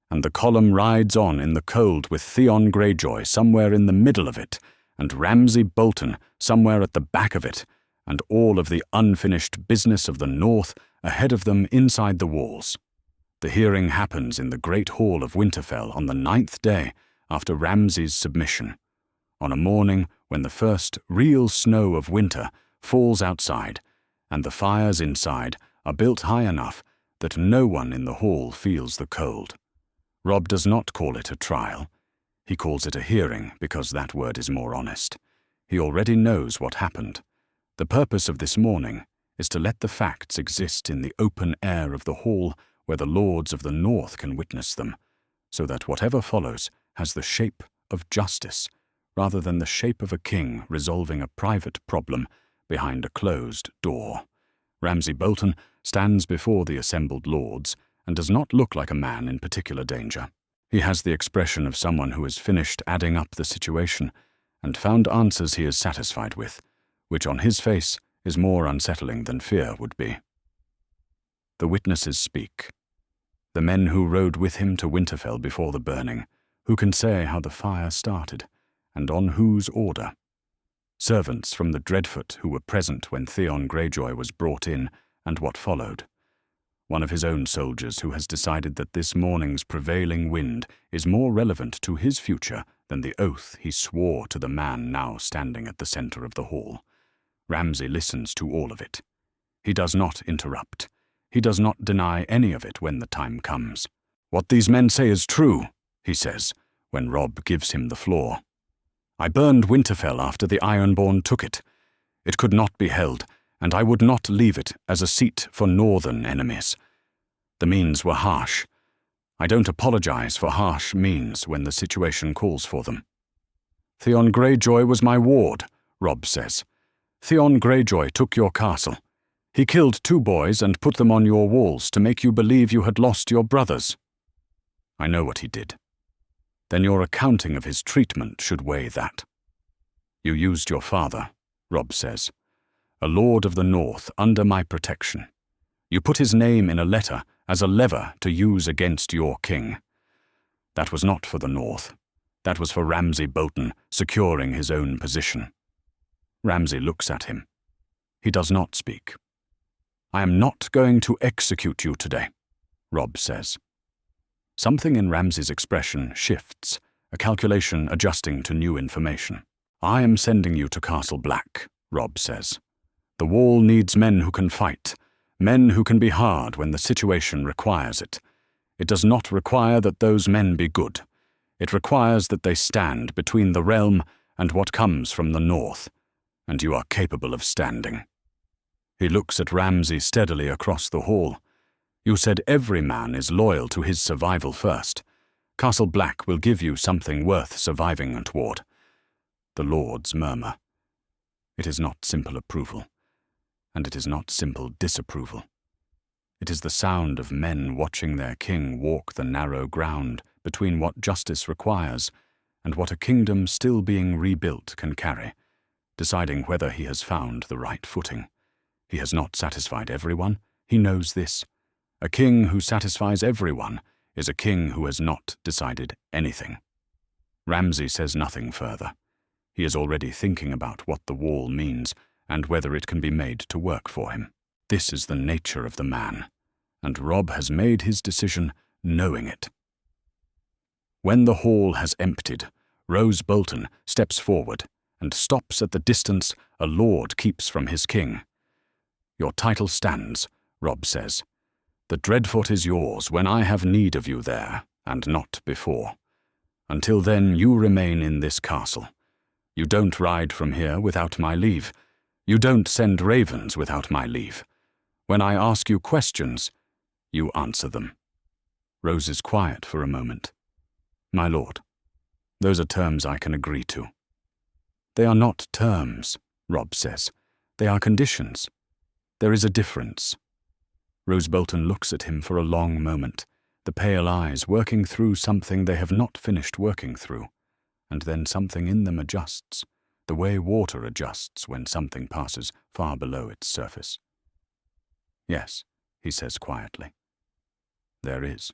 And the column rides on in the cold with Theon Greyjoy somewhere in the middle of it, and Ramsay Bolton somewhere at the back of it, and all of the unfinished business of the north ahead of them inside the walls. The hearing happens in the great hall of Winterfell on the 9th day after Ramsay's submission, on a morning when the first real snow of winter falls outside, and the fires inside are built high enough that no one in the hall feels the cold. Robb does not call it a trial. He calls it a hearing because that word is more honest. He already knows what happened. The purpose of this morning is to let the facts exist in the open air of the hall where the lords of the north can witness them, so that whatever follows has the shape of justice rather than the shape of a king resolving a private problem behind a closed door. Ramsay Bolton stands before the assembled lords and does not look like a man in particular danger. He has the expression of someone who has finished adding up the situation and found answers he is satisfied with, which on his face is more unsettling than fear would be. The witnesses speak. The men who rode with him to Winterfell before the burning, who can say how the fire started, and on whose order. Servants from the Dreadfoot who were present when Theon Greyjoy was brought in and what followed. One of his own soldiers who has decided that this morning's prevailing wind is more relevant to his future than the oath he swore to the man now standing at the center of the hall. Ramsay listens to all of it. He does not interrupt. He does not deny any of it when the time comes. "What these men say is true," he says, when Robb gives him the floor. "I burned Winterfell after the Ironborn took it. It could not be held, and I would not leave it as a seat for northern enemies. The means were harsh. I don't apologize for harsh means when the situation calls for them." "Theon Greyjoy was my ward," Robb says. "Theon Greyjoy took your castle. He killed 2 boys and put them on your walls to make you believe you had lost your brothers." "I know what he did." "Then your accounting of his treatment should weigh that." "You used your father," Robb says, "a lord of the north under my protection. You put his name in a letter as a lever to use against your king. That was not for the north. That was for Ramsay Bolton securing his own position." Ramsay looks at him. He does not speak. "I am not going to execute you today," Robb says. Something in Ramsay's expression shifts, a calculation adjusting to new information. "I am sending you to Castle Black," Robb says. "The wall needs men who can fight, men who can be hard when the situation requires it. It does not require that those men be good. It requires that they stand between the realm and what comes from the north, and you are capable of standing." He looks at Ramsay steadily across the hall. "You said every man is loyal to his survival first. Castle Black will give you something worth surviving toward." The lords murmur. It is not simple approval, and it is not simple disapproval. It is the sound of men watching their king walk the narrow ground between what justice requires and what a kingdom still being rebuilt can carry, deciding whether he has found the right footing. He has not satisfied everyone. He knows this. A king who satisfies everyone is a king who has not decided anything. Ramsay says nothing further. He is already thinking about what the wall means and whether it can be made to work for him. This is the nature of the man, and Robb has made his decision knowing it. When the hall has emptied, Roose Bolton steps forward and stops at the distance a lord keeps from his king. "Your title stands," Robb says. "The Dreadfoot is yours when I have need of you there, and not before. Until then you remain in this castle. You don't ride from here without my leave. You don't send ravens without my leave. When I ask you questions, you answer them." Roose is quiet for a moment. "My lord, those are terms I can agree to." "They are not terms," Robb says. "They are conditions. There is a difference." Roose Bolton looks at him for a long moment, the pale eyes working through something they have not finished working through, and then something in them adjusts, the way water adjusts when something passes far below its surface. "Yes," he says quietly. "There is."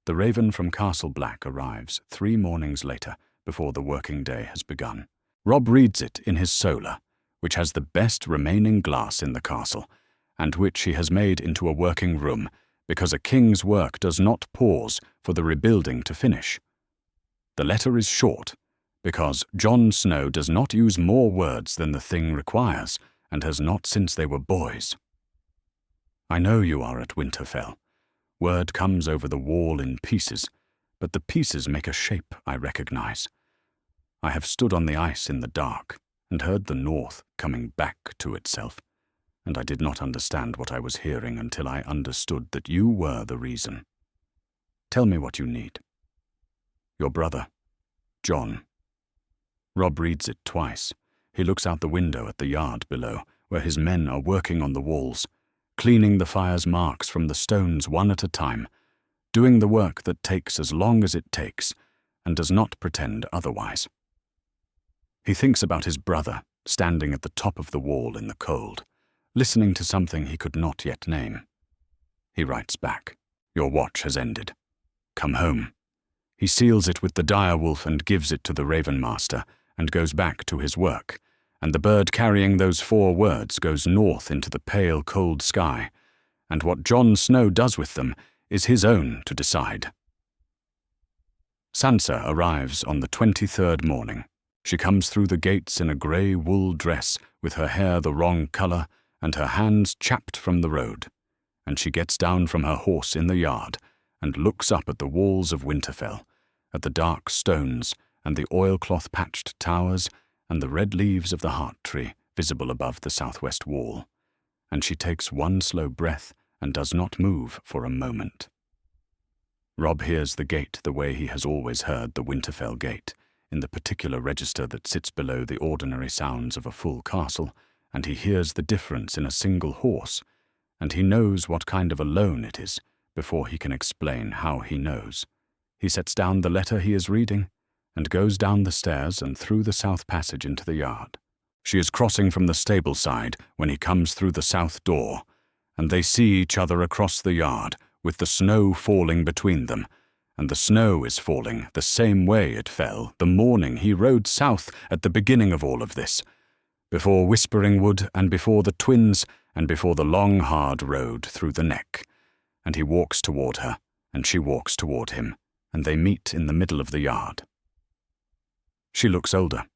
The raven from Castle Black arrives 3 mornings later, before the working day has begun. Robb reads it in his solar, which has the best remaining glass in the castle, and which he has made into a working room, because a king's work does not pause for the rebuilding to finish. The letter is short, because Jon Snow does not use more words than the thing requires, and has not since they were boys. I know you are at Winterfell. Word comes over the wall in pieces, but the pieces make a shape I recognize. I have stood on the ice in the dark and heard the north coming back to itself, and I did not understand what I was hearing until I understood that you were the reason. Tell me what you need. Your brother, John. Robb reads it twice. He looks out the window at the yard below, where his men are working on the walls, cleaning the fire's marks from the stones one at a time, doing the work that takes as long as it takes, and does not pretend otherwise. He thinks about his brother, standing at the top of the wall in the cold, listening to something he could not yet name. He writes back, "Your watch has ended. Come home." He seals it with the direwolf and gives it to the Raven Master, and goes back to his work, and the bird carrying those 4 words goes north into the pale, cold sky, and what Jon Snow does with them is his own to decide. Sansa arrives on the 23rd morning. She comes through the gates in a grey wool dress, with her hair the wrong colour and her hands chapped from the road, and she gets down from her horse in the yard and looks up at the walls of Winterfell, at the dark stones and the oilcloth-patched towers and the red leaves of the heart tree visible above the southwest wall, and she takes one slow breath and does not move for a moment. Robb hears the gate the way he has always heard the Winterfell gate, in the particular register that sits below the ordinary sounds of a full castle, and he hears the difference in a single horse, and he knows what kind of a loan it is before he can explain how he knows. He sets down the letter he is reading and goes down the stairs and through the south passage into the yard. She is crossing from the stable side when he comes through the south door, and they see each other across the yard, with the snow falling between them, and the snow is falling the same way it fell the morning he rode south at the beginning of all of this, before Whispering Wood and before the twins and before the long hard road through the neck. And he walks toward her, and she walks toward him, and they meet in the middle of the yard. She looks older.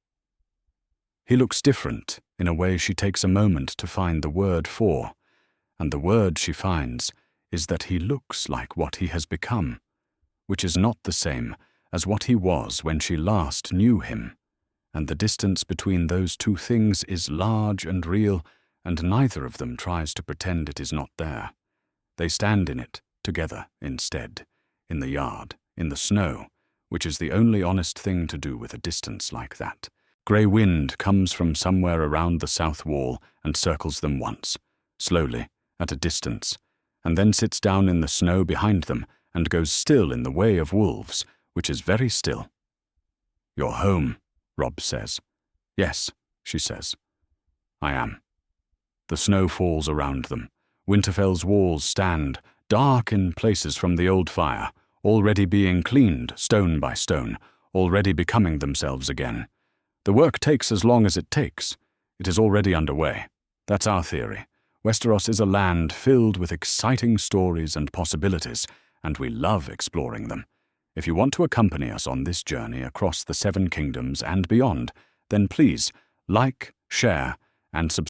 He looks different in a way she takes a moment to find the word for, and the word she finds is that he looks like what he has become, which is not the same as what he was when she last knew him, and the distance between those two things is large and real, and neither of them tries to pretend it is not there. They stand in it, together instead, in the yard, in the snow, which is the only honest thing to do with a distance like that. Grey wind comes from somewhere around the south wall and circles them once, slowly, at a distance, and then sits down in the snow behind them and goes still in the way of wolves, which is very still. "You're home," Robb says. "Yes," she says. "I am." The snow falls around them. Winterfell's walls stand, dark in places from the old fire, already being cleaned stone by stone, already becoming themselves again. The work takes as long as it takes. It is already underway. That's our theory. Westeros is a land filled with exciting stories and possibilities, and we love exploring them. If you want to accompany us on this journey across the 7 kingdoms and beyond, then please like, share, and subscribe.